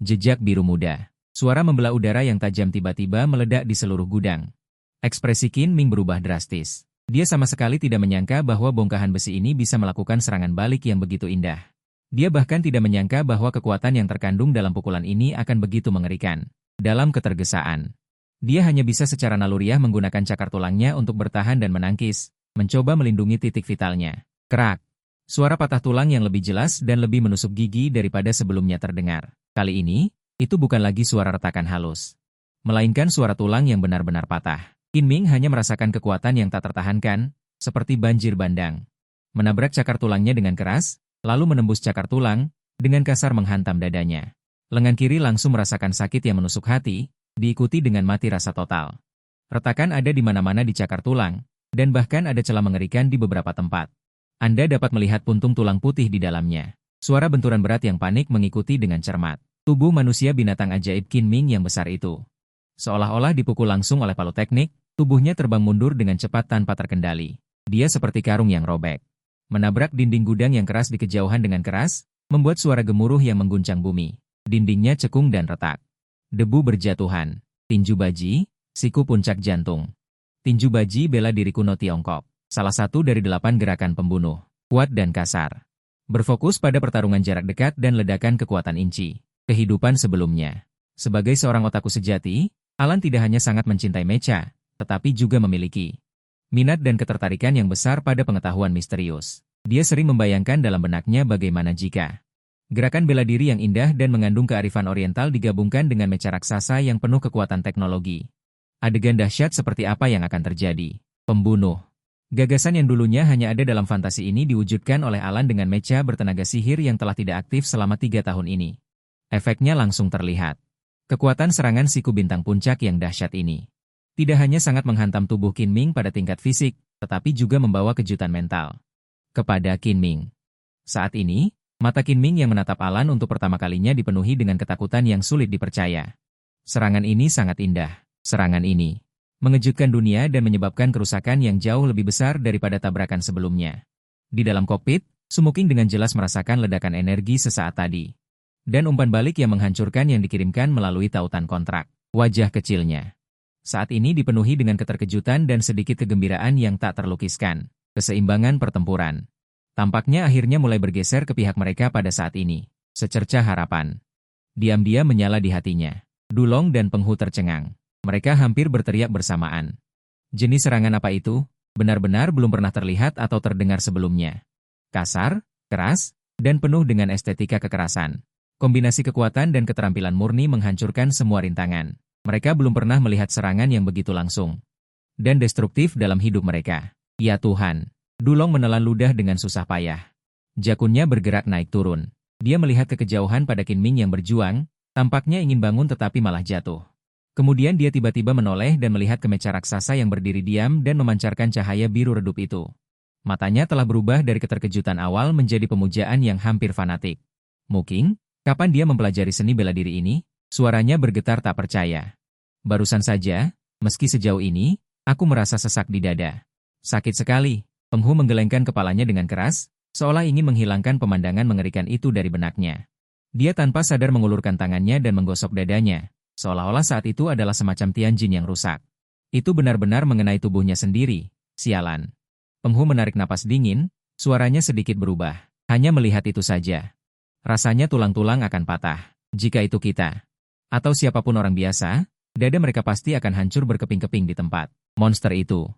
Jejak biru muda. Suara membelah udara yang tajam tiba-tiba meledak di seluruh gudang. Ekspresi Qin Ming berubah drastis. Dia sama sekali tidak menyangka bahwa bongkahan besi ini bisa melakukan serangan balik yang begitu indah. Dia bahkan tidak menyangka bahwa kekuatan yang terkandung dalam pukulan ini akan begitu mengerikan. Dalam ketergesaan, dia hanya bisa secara naluriah menggunakan cakar tulangnya untuk bertahan dan menangkis, mencoba melindungi titik vitalnya. Kerak. Suara patah tulang yang lebih jelas dan lebih menusuk gigi daripada sebelumnya terdengar. Kali ini, itu bukan lagi suara retakan halus, melainkan suara tulang yang benar-benar patah. Qin Ming hanya merasakan kekuatan yang tak tertahankan, seperti banjir bandang. Menabrak cakar tulangnya dengan keras, lalu menembus cakar tulang, dengan kasar menghantam dadanya. Lengan kiri langsung merasakan sakit yang menusuk hati, diikuti dengan mati rasa total. Retakan ada di mana-mana di cakar tulang, dan bahkan ada celah mengerikan di beberapa tempat. Anda dapat melihat puntung tulang putih di dalamnya. Suara benturan berat yang panik mengikuti dengan cermat. Tubuh manusia binatang ajaib Qin Ming yang besar itu. Seolah-olah dipukul langsung oleh palu teknik, tubuhnya terbang mundur dengan cepat tanpa terkendali. Dia seperti karung yang robek. Menabrak dinding gudang yang keras di kejauhan dengan keras, membuat suara gemuruh yang mengguncang bumi. Dindingnya cekung dan retak. Debu berjatuhan. Tinju baji, siku puncak jantung. Tinju baji bela diri kuno Tiongkok. Salah satu dari 8 gerakan pembunuh. Kuat dan kasar. Berfokus pada pertarungan jarak dekat dan ledakan kekuatan inci. Kehidupan sebelumnya. Sebagai seorang otaku sejati, Alan tidak hanya sangat mencintai mecha, tetapi juga memiliki minat dan ketertarikan yang besar pada pengetahuan misterius. Dia sering membayangkan dalam benaknya bagaimana jika gerakan bela diri yang indah dan mengandung kearifan oriental digabungkan dengan mecha raksasa yang penuh kekuatan teknologi. Adegan dahsyat seperti apa yang akan terjadi? Pembunuh. Gagasan yang dulunya hanya ada dalam fantasi ini diwujudkan oleh Alan dengan mecha bertenaga sihir yang telah tidak aktif selama 3 tahun ini. Efeknya langsung terlihat. Kekuatan serangan siku bintang puncak yang dahsyat ini tidak hanya sangat menghantam tubuh Qin Ming pada tingkat fisik, tetapi juga membawa kejutan mental kepada Qin Ming. Saat ini, mata Qin Ming yang menatap Alan untuk pertama kalinya dipenuhi dengan ketakutan yang sulit dipercaya. Serangan ini sangat indah. Serangan ini mengejutkan dunia dan menyebabkan kerusakan yang jauh lebih besar daripada tabrakan sebelumnya. Di dalam kokpit, Su Muking dengan jelas merasakan ledakan energi sesaat tadi. Dan umpan balik yang menghancurkan yang dikirimkan melalui tautan kontrak. Wajah kecilnya saat ini dipenuhi dengan keterkejutan dan sedikit kegembiraan yang tak terlukiskan. Keseimbangan pertempuran tampaknya akhirnya mulai bergeser ke pihak mereka pada saat ini. Secercah harapan diam-diam menyala di hatinya. Dulong dan Peng Hu tercengang. Mereka hampir berteriak bersamaan. Jenis serangan apa itu? Benar-benar belum pernah terlihat atau terdengar sebelumnya. Kasar, keras, dan penuh dengan estetika kekerasan. Kombinasi kekuatan dan keterampilan murni menghancurkan semua rintangan. Mereka belum pernah melihat serangan yang begitu langsung dan destruktif dalam hidup mereka. Ya Tuhan, Dulong menelan ludah dengan susah payah. Jakunnya bergerak naik turun. Dia melihat ke kejauhan pada Qin Ming yang berjuang, tampaknya ingin bangun tetapi malah jatuh. Kemudian dia tiba-tiba menoleh dan melihat ke mecha raksasa yang berdiri diam dan memancarkan cahaya biru redup itu. Matanya telah berubah dari keterkejutan awal menjadi pemujaan yang hampir fanatik. Muking, kapan dia mempelajari seni bela diri ini? Suaranya bergetar tak percaya. Barusan saja, meski sejauh ini, aku merasa sesak di dada. Sakit sekali. Peng Hu menggelengkan kepalanya dengan keras, seolah ingin menghilangkan pemandangan mengerikan itu dari benaknya. Dia tanpa sadar mengulurkan tangannya dan menggosok dadanya, seolah-olah saat itu adalah semacam Tianjin yang rusak. Itu benar-benar mengenai tubuhnya sendiri. Sialan. Peng Hu menarik napas dingin, suaranya sedikit berubah. Hanya melihat itu saja. Rasanya tulang-tulang akan patah. Jika itu kita atau siapapun orang biasa, dada mereka pasti akan hancur berkeping-keping di tempat. Monster itu.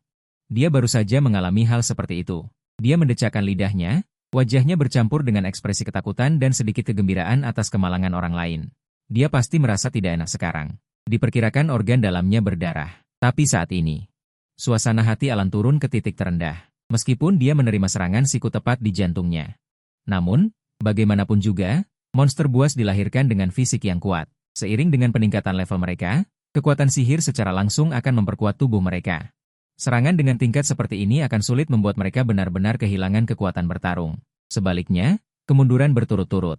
Dia baru saja mengalami hal seperti itu. Dia mendecakkan lidahnya, wajahnya bercampur dengan ekspresi ketakutan dan sedikit kegembiraan atas kemalangan orang lain. Dia pasti merasa tidak enak sekarang. Diperkirakan organ dalamnya berdarah. Tapi saat ini, suasana hati Alan turun ke titik terendah. Meskipun dia menerima serangan siku tepat di jantungnya. Namun, bagaimanapun juga, monster buas dilahirkan dengan fisik yang kuat. Seiring dengan peningkatan level mereka, kekuatan sihir secara langsung akan memperkuat tubuh mereka. Serangan dengan tingkat seperti ini akan sulit membuat mereka benar-benar kehilangan kekuatan bertarung. Sebaliknya, kemunduran berturut-turut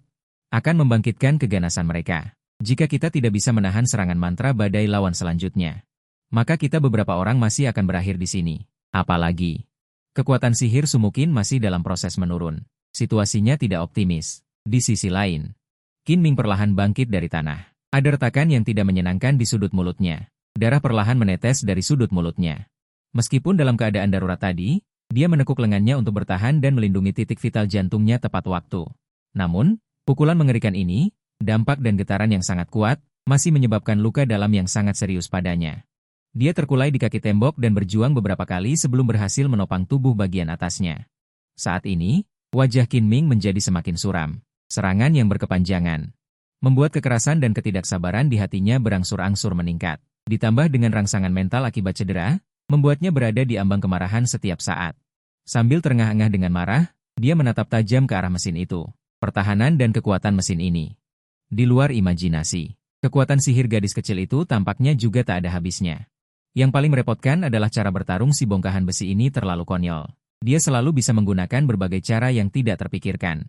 akan membangkitkan keganasan mereka. Jika kita tidak bisa menahan serangan mantra badai lawan selanjutnya, maka kita beberapa orang masih akan berakhir di sini. Apalagi, kekuatan sihir Su Muking masih dalam proses menurun. Situasinya tidak optimis. Di sisi lain, Qin Ming perlahan bangkit dari tanah. Ada retakan yang tidak menyenangkan di sudut mulutnya. Darah perlahan menetes dari sudut mulutnya. Meskipun dalam keadaan darurat tadi, dia menekuk lengannya untuk bertahan dan melindungi titik vital jantungnya tepat waktu. Namun, pukulan mengerikan ini, dampak dan getaran yang sangat kuat, masih menyebabkan luka dalam yang sangat serius padanya. Dia terkulai di kaki tembok dan berjuang beberapa kali sebelum berhasil menopang tubuh bagian atasnya. Saat ini, wajah Qin Ming menjadi semakin suram. Serangan yang berkepanjangan membuat kekerasan dan ketidaksabaran di hatinya berangsur-angsur meningkat. Ditambah dengan rangsangan mental akibat cedera, membuatnya berada di ambang kemarahan setiap saat. Sambil terengah-engah dengan marah, dia menatap tajam ke arah mesin itu. Pertahanan dan kekuatan mesin ini. Di luar imajinasi, kekuatan sihir gadis kecil itu tampaknya juga tak ada habisnya. Yang paling merepotkan adalah cara bertarung si bongkahan besi ini terlalu konyol. Dia selalu bisa menggunakan berbagai cara yang tidak terpikirkan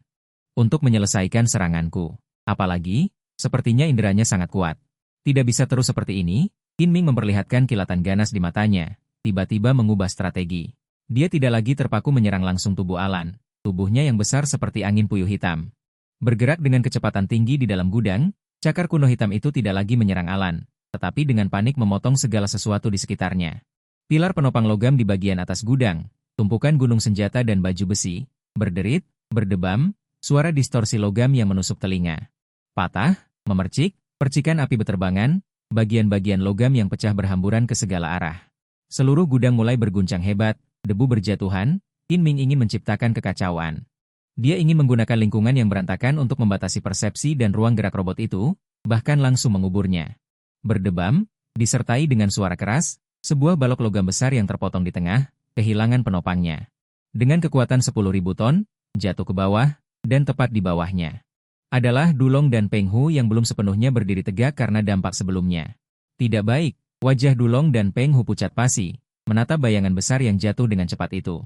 untuk menyelesaikan seranganku. Apalagi, sepertinya inderanya sangat kuat. Tidak bisa terus seperti ini. Qin Ming memperlihatkan kilatan ganas di matanya, tiba-tiba mengubah strategi. Dia tidak lagi terpaku menyerang langsung tubuh Alan. Tubuhnya yang besar seperti angin puyuh hitam bergerak dengan kecepatan tinggi di dalam gudang. Cakar kuno hitam itu tidak lagi menyerang Alan, tetapi dengan panik memotong segala sesuatu di sekitarnya. Pilar penopang logam di bagian atas gudang, tumpukan gunung senjata dan baju besi, berderit, berdebam, suara distorsi logam yang menusuk telinga. Patah, memercik, percikan api beterbangan, bagian-bagian logam yang pecah berhamburan ke segala arah. Seluruh gudang mulai berguncang hebat, debu berjatuhan, Qin Ming ingin menciptakan kekacauan. Dia ingin menggunakan lingkungan yang berantakan untuk membatasi persepsi dan ruang gerak robot itu, bahkan langsung menguburnya. Berdebam, disertai dengan suara keras, sebuah balok logam besar yang terpotong di tengah, kehilangan penopangnya. Dengan kekuatan 10.000 ton, jatuh ke bawah, dan tepat di bawahnya adalah Dulong dan Peng Hu yang belum sepenuhnya berdiri tegak karena dampak sebelumnya. Tidak baik, wajah Dulong dan Peng Hu pucat pasi, menatap bayangan besar yang jatuh dengan cepat itu.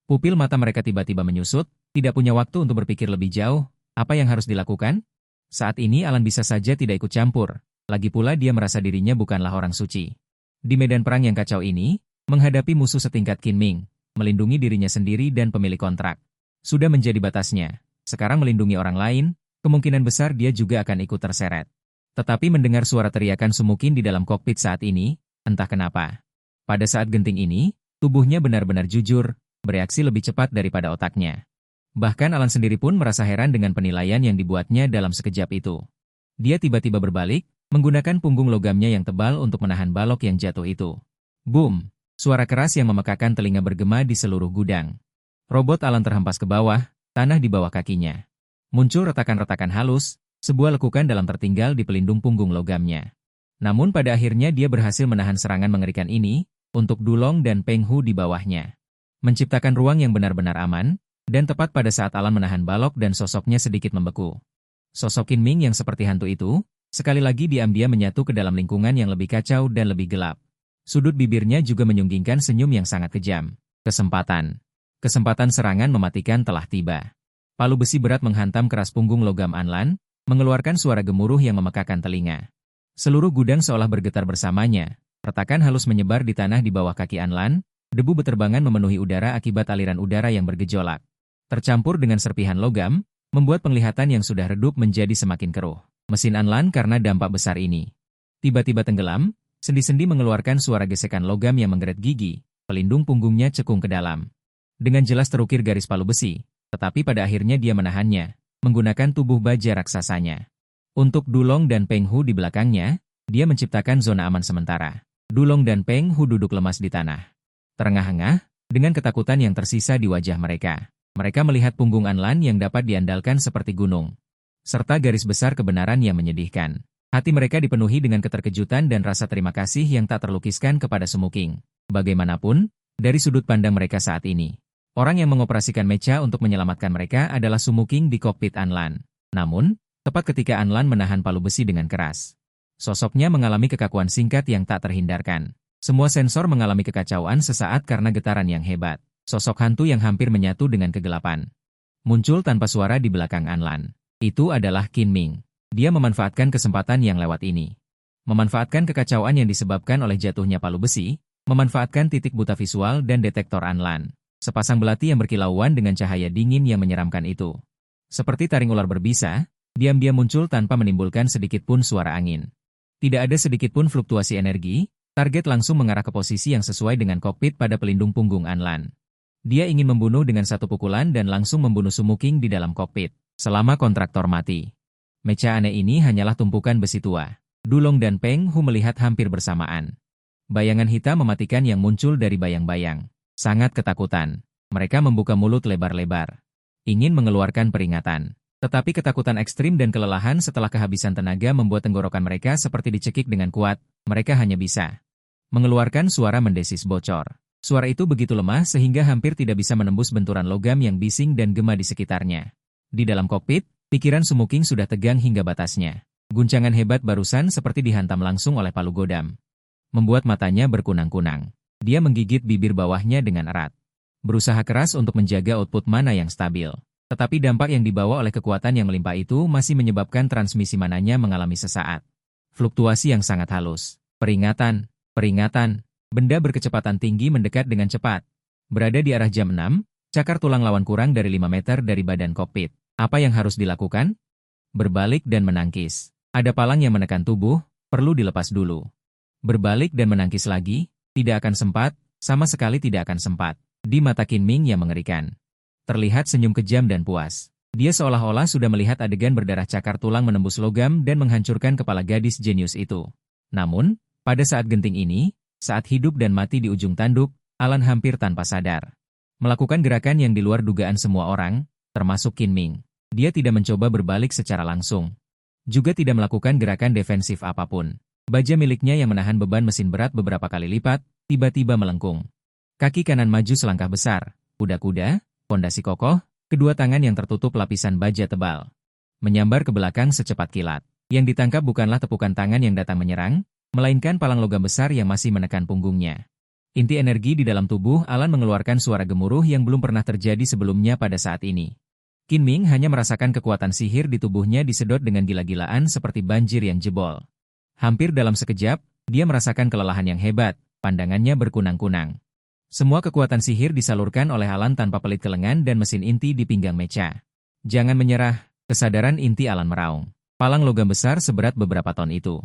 Pupil mata mereka tiba-tiba menyusut, tidak punya waktu untuk berpikir lebih jauh, apa yang harus dilakukan? Saat ini Alan bisa saja tidak ikut campur, lagi pula dia merasa dirinya bukanlah orang suci. Di medan perang yang kacau ini, menghadapi musuh setingkat Qin Ming, melindungi dirinya sendiri dan pemilik kontrak, sudah menjadi batasnya. Sekarang melindungi orang lain, kemungkinan besar dia juga akan ikut terseret. Tetapi mendengar suara teriakan Sumukin di dalam kokpit saat ini, entah kenapa. Pada saat genting ini, tubuhnya benar-benar jujur, bereaksi lebih cepat daripada otaknya. Bahkan Alan sendiri pun merasa heran dengan penilaian yang dibuatnya dalam sekejap itu. Dia tiba-tiba berbalik, menggunakan punggung logamnya yang tebal untuk menahan balok yang jatuh itu. Boom! Suara keras yang memekakan telinga bergema di seluruh gudang. Robot Alan terhempas ke bawah, tanah di bawah kakinya. Muncul retakan-retakan halus, sebuah lekukan dalam tertinggal di pelindung punggung logamnya. Namun pada akhirnya dia berhasil menahan serangan mengerikan ini, untuk Dulong dan Peng Hu di bawahnya. Menciptakan ruang yang benar-benar aman, dan tepat pada saat Alan menahan balok dan sosoknya sedikit membeku. Sosok Qin Ming yang seperti hantu itu, sekali lagi diam-diam menyatu ke dalam lingkungan yang lebih kacau dan lebih gelap. Sudut bibirnya juga menyunggingkan senyum yang sangat kejam. Kesempatan. Kesempatan serangan mematikan telah tiba. Palu besi berat menghantam keras punggung logam Anlan, mengeluarkan suara gemuruh yang memekakan telinga. Seluruh gudang seolah bergetar bersamanya, retakan halus menyebar di tanah di bawah kaki Anlan, debu beterbangan memenuhi udara akibat aliran udara yang bergejolak. Tercampur dengan serpihan logam, membuat penglihatan yang sudah redup menjadi semakin keruh. Mesin Anlan karena dampak besar ini tiba-tiba tenggelam, sendi-sendi mengeluarkan suara gesekan logam yang menggeret gigi, pelindung punggungnya cekung ke dalam. Dengan jelas terukir garis palu besi, tetapi pada akhirnya dia menahannya, menggunakan tubuh baja raksasanya. Untuk Dulong dan Peng Hu di belakangnya, dia menciptakan zona aman sementara. Dulong dan Peng Hu duduk lemas di tanah. Terengah-engah, dengan ketakutan yang tersisa di wajah mereka. Mereka melihat punggung Anlan yang dapat diandalkan seperti gunung. Serta garis besar kebenaran yang menyedihkan. Hati mereka dipenuhi dengan keterkejutan dan rasa terima kasih yang tak terlukiskan kepada Sumuking. Bagaimanapun, dari sudut pandang mereka saat ini, orang yang mengoperasikan mecha untuk menyelamatkan mereka adalah Sumuking di kokpit Anlan. Namun, tepat ketika Anlan menahan palu besi dengan keras, sosoknya mengalami kekakuan singkat yang tak terhindarkan. Semua sensor mengalami kekacauan sesaat karena getaran yang hebat. Sosok hantu yang hampir menyatu dengan kegelapan muncul tanpa suara di belakang Anlan. Itu adalah Qin Ming. Dia memanfaatkan kesempatan yang lewat ini. Memanfaatkan kekacauan yang disebabkan oleh jatuhnya palu besi, memanfaatkan titik buta visual dan detektor Anlan. Sepasang belati yang berkilauan dengan cahaya dingin yang menyeramkan itu. Seperti taring ular berbisa, diam-diam muncul tanpa menimbulkan sedikit pun suara angin. Tidak ada sedikit pun fluktuasi energi, target langsung mengarah ke posisi yang sesuai dengan kokpit pada pelindung punggung Anlan. Dia ingin membunuh dengan satu pukulan dan langsung membunuh Sumuking di dalam kokpit, selama kontraktor mati. Mecha aneh ini hanyalah tumpukan besi tua. Dulong dan Peng Hu melihat hampir bersamaan. Bayangan hitam mematikan yang muncul dari bayang-bayang. Sangat ketakutan. Mereka membuka mulut lebar-lebar. Ingin mengeluarkan peringatan. Tetapi ketakutan ekstrim dan kelelahan setelah kehabisan tenaga membuat tenggorokan mereka seperti dicekik dengan kuat. Mereka hanya bisa mengeluarkan suara mendesis bocor. Suara itu begitu lemah sehingga hampir tidak bisa menembus benturan logam yang bising dan gema di sekitarnya. Di dalam kokpit, pikiran Sumuking sudah tegang hingga batasnya. Guncangan hebat barusan seperti dihantam langsung oleh palu godam. Membuat matanya berkunang-kunang. Dia menggigit bibir bawahnya dengan erat. Berusaha keras untuk menjaga output mana yang stabil. Tetapi dampak yang dibawa oleh kekuatan yang melimpah itu masih menyebabkan transmisi mananya mengalami sesaat fluktuasi yang sangat halus. Peringatan. Peringatan, benda berkecepatan tinggi mendekat dengan cepat. Berada di arah jam 6, cakar tulang lawan kurang dari 5 meter dari badan kokpit. Apa yang harus dilakukan? Berbalik dan menangkis. Ada palang yang menekan tubuh, perlu dilepas dulu. Berbalik dan menangkis lagi, tidak akan sempat, sama sekali tidak akan sempat. Di mata Qin Ming yang mengerikan. Terlihat senyum kejam dan puas. Dia seolah-olah sudah melihat adegan berdarah cakar tulang menembus logam dan menghancurkan kepala gadis jenius itu. Namun, pada saat genting ini, Saat hidup dan mati di ujung tanduk, Alan hampir tanpa sadar melakukan gerakan yang di luar dugaan semua orang, termasuk Qin Ming. Dia tidak mencoba berbalik secara langsung. Juga tidak melakukan gerakan defensif apapun. Baja miliknya yang menahan beban mesin berat beberapa kali lipat, tiba-tiba melengkung. Kaki kanan maju selangkah besar, kuda-kuda, pondasi kokoh, kedua tangan yang tertutup lapisan baja tebal. Menyambar ke belakang secepat kilat. Yang ditangkap bukanlah tepukan tangan yang datang menyerang, melainkan palang logam besar yang masih menekan punggungnya. Inti energi di dalam tubuh Alan mengeluarkan suara gemuruh yang belum pernah terjadi sebelumnya pada saat ini. Qin Ming hanya merasakan kekuatan sihir di tubuhnya disedot dengan gila-gilaan seperti banjir yang jebol. Hampir dalam sekejap, dia merasakan kelelahan yang hebat, pandangannya berkunang-kunang. Semua kekuatan sihir disalurkan oleh Alan tanpa pelit ke lengan dan mesin inti di pinggang mecha. Jangan menyerah, kesadaran inti Alan meraung. Palang logam besar seberat beberapa ton itu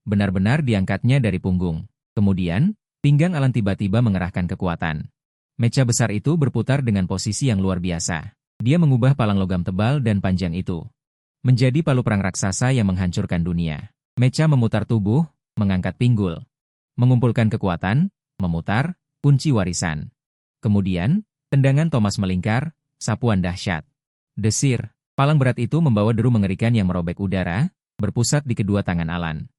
benar-benar diangkatnya dari punggung. Kemudian, pinggang Alan tiba-tiba mengerahkan kekuatan. Mecha besar itu berputar dengan posisi yang luar biasa. Dia mengubah palang logam tebal dan panjang itu menjadi palu perang raksasa yang menghancurkan dunia. Mecha memutar tubuh, mengangkat pinggul, mengumpulkan kekuatan, memutar, kunci warisan. Kemudian, tendangan Thomas melingkar, sapuan dahsyat. Desir, palang berat itu membawa deru mengerikan yang merobek udara, berpusat di kedua tangan Alan.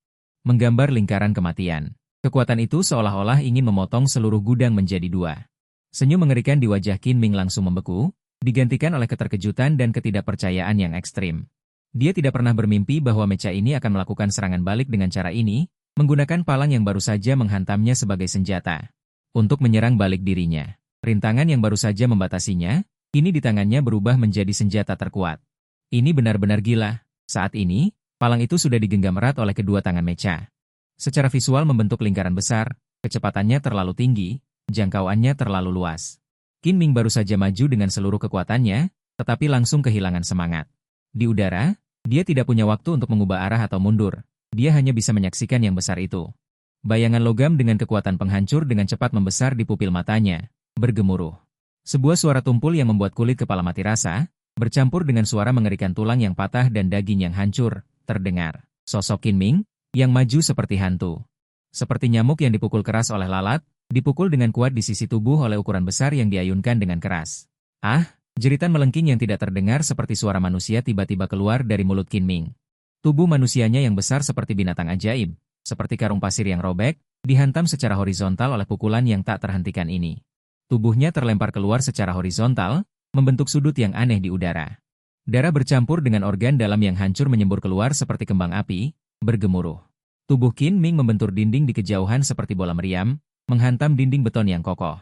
Menggambar lingkaran kematian. Kekuatan itu seolah-olah ingin memotong seluruh gudang menjadi dua. Senyum mengerikan di wajah Qin Ming langsung membeku, digantikan oleh keterkejutan dan ketidakpercayaan yang ekstrim. Dia tidak pernah bermimpi bahwa mecha ini akan melakukan serangan balik dengan cara ini, menggunakan palang yang baru saja menghantamnya sebagai senjata untuk menyerang balik dirinya. Rintangan yang baru saja membatasinya, kini di tangannya berubah menjadi senjata terkuat. Ini benar-benar gila. Saat ini, palang itu sudah digenggam erat oleh kedua tangan mecha. Secara visual membentuk lingkaran besar, kecepatannya terlalu tinggi, jangkauannya terlalu luas. Qin Ming baru saja maju dengan seluruh kekuatannya, tetapi langsung kehilangan semangat. Di udara, dia tidak punya waktu untuk mengubah arah atau mundur. Dia hanya bisa menyaksikan yang besar itu. Bayangan logam dengan kekuatan penghancur dengan cepat membesar di pupil matanya, bergemuruh. Sebuah suara tumpul yang membuat kulit kepala mati rasa, bercampur dengan suara mengerikan tulang yang patah dan daging yang hancur, terdengar. Sosok Qin Ming, yang maju seperti hantu. Seperti nyamuk yang dipukul keras oleh lalat, dipukul dengan kuat di sisi tubuh oleh ukuran besar yang diayunkan dengan keras. Ah, jeritan melengking yang tidak terdengar seperti suara manusia tiba-tiba keluar dari mulut Qin Ming. Tubuh manusianya yang besar seperti binatang ajaib, seperti karung pasir yang robek, dihantam secara horizontal oleh pukulan yang tak terhentikan ini. Tubuhnya terlempar keluar secara horizontal, membentuk sudut yang aneh di udara. Darah bercampur dengan organ dalam yang hancur menyembur keluar seperti kembang api, bergemuruh. Tubuh Qin Ming membentur dinding di kejauhan seperti bola meriam, menghantam dinding beton yang kokoh.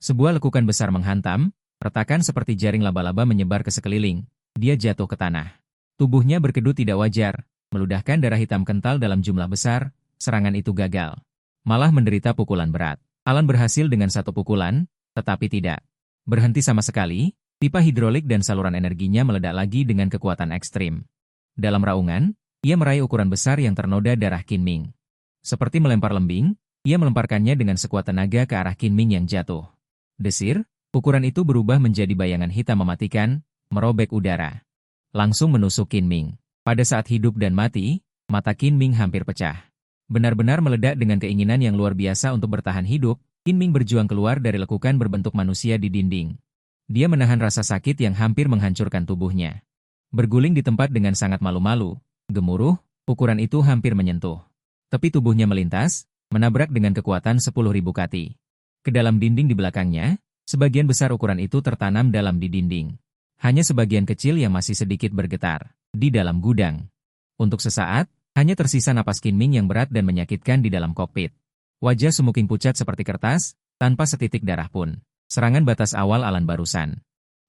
Sebuah lekukan besar menghantam, retakan seperti jaring laba-laba menyebar ke sekeliling. Dia jatuh ke tanah. Tubuhnya berkedut tidak wajar, meludahkan darah hitam kental dalam jumlah besar. Serangan itu gagal. Malah menderita pukulan berat. Alan berhasil dengan satu pukulan, tetapi tidak berhenti sama sekali. Pipa hidrolik dan saluran energinya meledak lagi dengan kekuatan ekstrim. Dalam raungan, ia meraih ukuran besar yang ternoda darah Qin Ming. Seperti melempar lembing, ia melemparkannya dengan sekuat tenaga ke arah Qin Ming yang jatuh. Desir, ukuran itu berubah menjadi bayangan hitam mematikan, merobek udara. Langsung menusuk Qin Ming. Pada saat hidup dan mati, mata Qin Ming hampir pecah. Benar-benar meledak dengan keinginan yang luar biasa untuk bertahan hidup, Qin Ming berjuang keluar dari lekukan berbentuk manusia di dinding. Dia menahan rasa sakit yang hampir menghancurkan tubuhnya. Berguling di tempat dengan sangat malu-malu, gemuruh, ukuran itu hampir menyentuh. Tepi tubuhnya melintas, menabrak dengan kekuatan 10.000 kati. Ke dalam dinding di belakangnya, sebagian besar ukuran itu tertanam dalam di dinding. Hanya sebagian kecil yang masih sedikit bergetar. Di dalam gudang. Untuk sesaat, hanya tersisa napas Qin Ming yang berat dan menyakitkan di dalam kokpit. Wajah Sumuking pucat seperti kertas, tanpa setitik darah pun. Serangan batas awal Alan barusan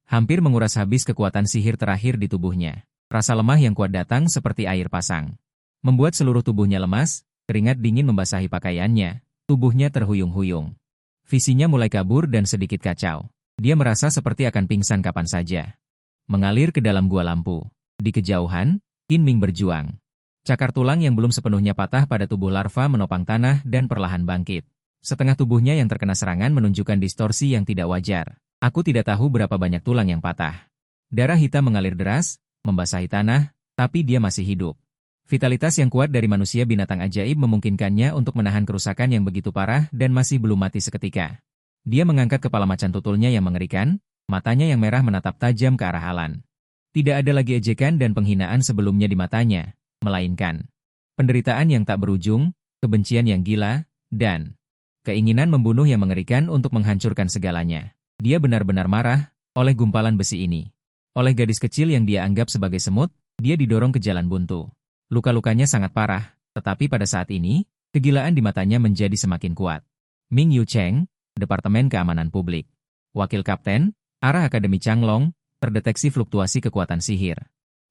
hampir menguras habis kekuatan sihir terakhir di tubuhnya. Rasa lemah yang kuat datang seperti air pasang. Membuat seluruh tubuhnya lemas, keringat dingin membasahi pakaiannya, tubuhnya terhuyung-huyung. Visinya mulai kabur dan sedikit kacau. Dia merasa seperti akan pingsan kapan saja. Mengalir ke dalam gua lampu. Di kejauhan, Qin Ming berjuang. Cakar tulang yang belum sepenuhnya patah pada tubuh larva menopang tanah dan perlahan bangkit. Setengah tubuhnya yang terkena serangan menunjukkan distorsi yang tidak wajar. Aku tidak tahu berapa banyak tulang yang patah. Darah hitam mengalir deras, membasahi tanah, tapi dia masih hidup. Vitalitas yang kuat dari manusia binatang ajaib memungkinkannya untuk menahan kerusakan yang begitu parah dan masih belum mati seketika. Dia mengangkat kepala macan tutulnya yang mengerikan, matanya yang merah menatap tajam ke arah Alan. Tidak ada lagi ejekan dan penghinaan sebelumnya di matanya, melainkan penderitaan yang tak berujung, kebencian yang gila, dan keinginan membunuh yang mengerikan untuk menghancurkan segalanya. Dia benar-benar marah oleh gumpalan besi ini. Oleh gadis kecil yang dia anggap sebagai semut, dia didorong ke jalan buntu. Luka-lukanya sangat parah, tetapi pada saat ini, kegilaan di matanya menjadi semakin kuat. Ming Yu Cheng, Departemen Keamanan Publik. Wakil Kapten, Arah Akademi Changlong, terdeteksi fluktuasi kekuatan sihir.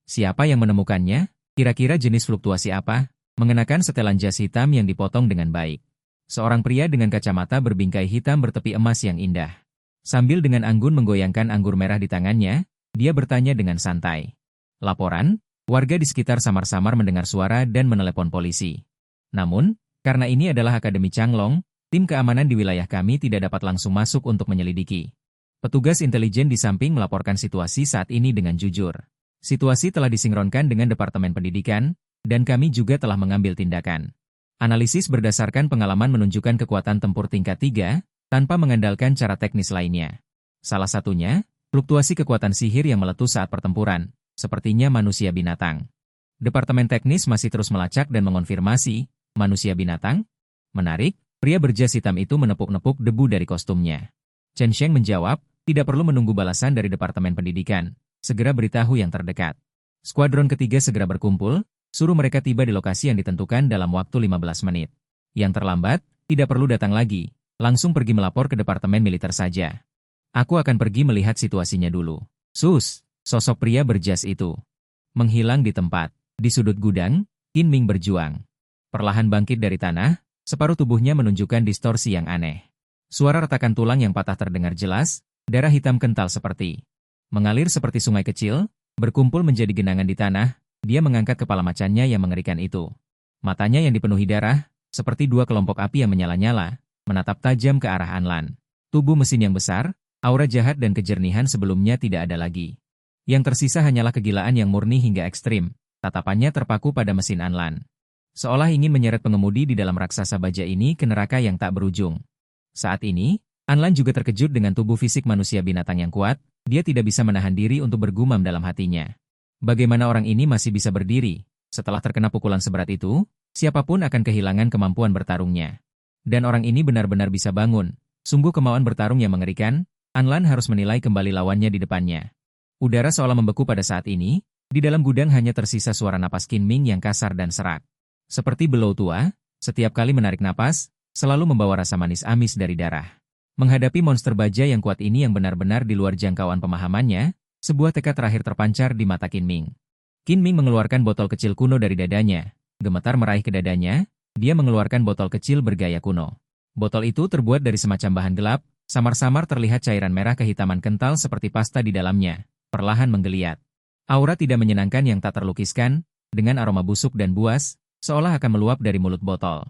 Siapa yang menemukannya? Kira-kira jenis fluktuasi apa? Mengenakan setelan jas hitam yang dipotong dengan baik. Seorang pria dengan kacamata berbingkai hitam bertepi emas yang indah. Sambil dengan anggun menggoyangkan anggur merah di tangannya, dia bertanya dengan santai. Laporan? Warga di sekitar samar-samar mendengar suara dan menelepon polisi. Namun, karena ini adalah Akademi Changlong, tim keamanan di wilayah kami tidak dapat langsung masuk untuk menyelidiki. Petugas intelijen di samping melaporkan situasi saat ini dengan jujur. Situasi telah disinkronkan dengan Departemen Pendidikan, dan kami juga telah mengambil tindakan. Analisis berdasarkan pengalaman menunjukkan kekuatan tempur tingkat 3, tanpa mengandalkan cara teknis lainnya. Salah satunya, fluktuasi kekuatan sihir yang meletus saat pertempuran. Sepertinya manusia binatang. Departemen teknis masih terus melacak dan mengonfirmasi, manusia binatang? Menarik, pria berjas hitam itu menepuk-nepuk debu dari kostumnya. Chen Sheng menjawab, tidak perlu menunggu balasan dari Departemen Pendidikan, segera beritahu yang terdekat. Skuadron ketiga segera berkumpul, suruh mereka tiba di lokasi yang ditentukan dalam waktu 15 menit. Yang terlambat, tidak perlu datang lagi, langsung pergi melapor ke Departemen Militer saja. Aku akan pergi melihat situasinya dulu. Sus! Sosok pria berjas itu menghilang di tempat. Di sudut gudang, Qin Ming berjuang. Perlahan bangkit dari tanah, separuh tubuhnya menunjukkan distorsi yang aneh. Suara retakan tulang yang patah terdengar jelas, darah hitam kental mengalir seperti sungai kecil, berkumpul menjadi genangan di tanah. Dia mengangkat kepala macannya yang mengerikan itu. Matanya yang dipenuhi darah, seperti dua kelompok api yang menyala-nyala, menatap tajam ke arah Anlan. Tubuh mesin yang besar, aura jahat dan kejernihan sebelumnya tidak ada lagi. Yang tersisa hanyalah kegilaan yang murni hingga ekstrim. Tatapannya terpaku pada mesin Anlan. Seolah ingin menyeret pengemudi di dalam raksasa baja ini ke neraka yang tak berujung. Saat ini, Anlan juga terkejut dengan tubuh fisik manusia binatang yang kuat. Dia tidak bisa menahan diri untuk bergumam dalam hatinya. Bagaimana orang ini masih bisa berdiri? Setelah terkena pukulan seberat itu, siapapun akan kehilangan kemampuan bertarungnya. Dan orang ini benar-benar bisa bangun. Sungguh kemauan bertarung yang mengerikan. Anlan harus menilai kembali lawannya di depannya. Udara seolah membeku pada saat ini, di dalam gudang hanya tersisa suara napas Qin Ming yang kasar dan serak. Seperti belau tua, setiap kali menarik napas, selalu membawa rasa manis amis dari darah. Menghadapi monster baja yang kuat ini yang benar-benar di luar jangkauan pemahamannya, sebuah tekad terakhir terpancar di mata Qin Ming. Qin Ming mengeluarkan botol kecil kuno dari dadanya, gemetar meraih ke dadanya, dia mengeluarkan botol kecil bergaya kuno. Botol itu terbuat dari semacam bahan gelap, samar-samar terlihat cairan merah kehitaman kental seperti pasta di dalamnya. Perlahan menggeliat. Aura tidak menyenangkan yang tak terlukiskan, dengan aroma busuk dan buas, seolah akan meluap dari mulut botol.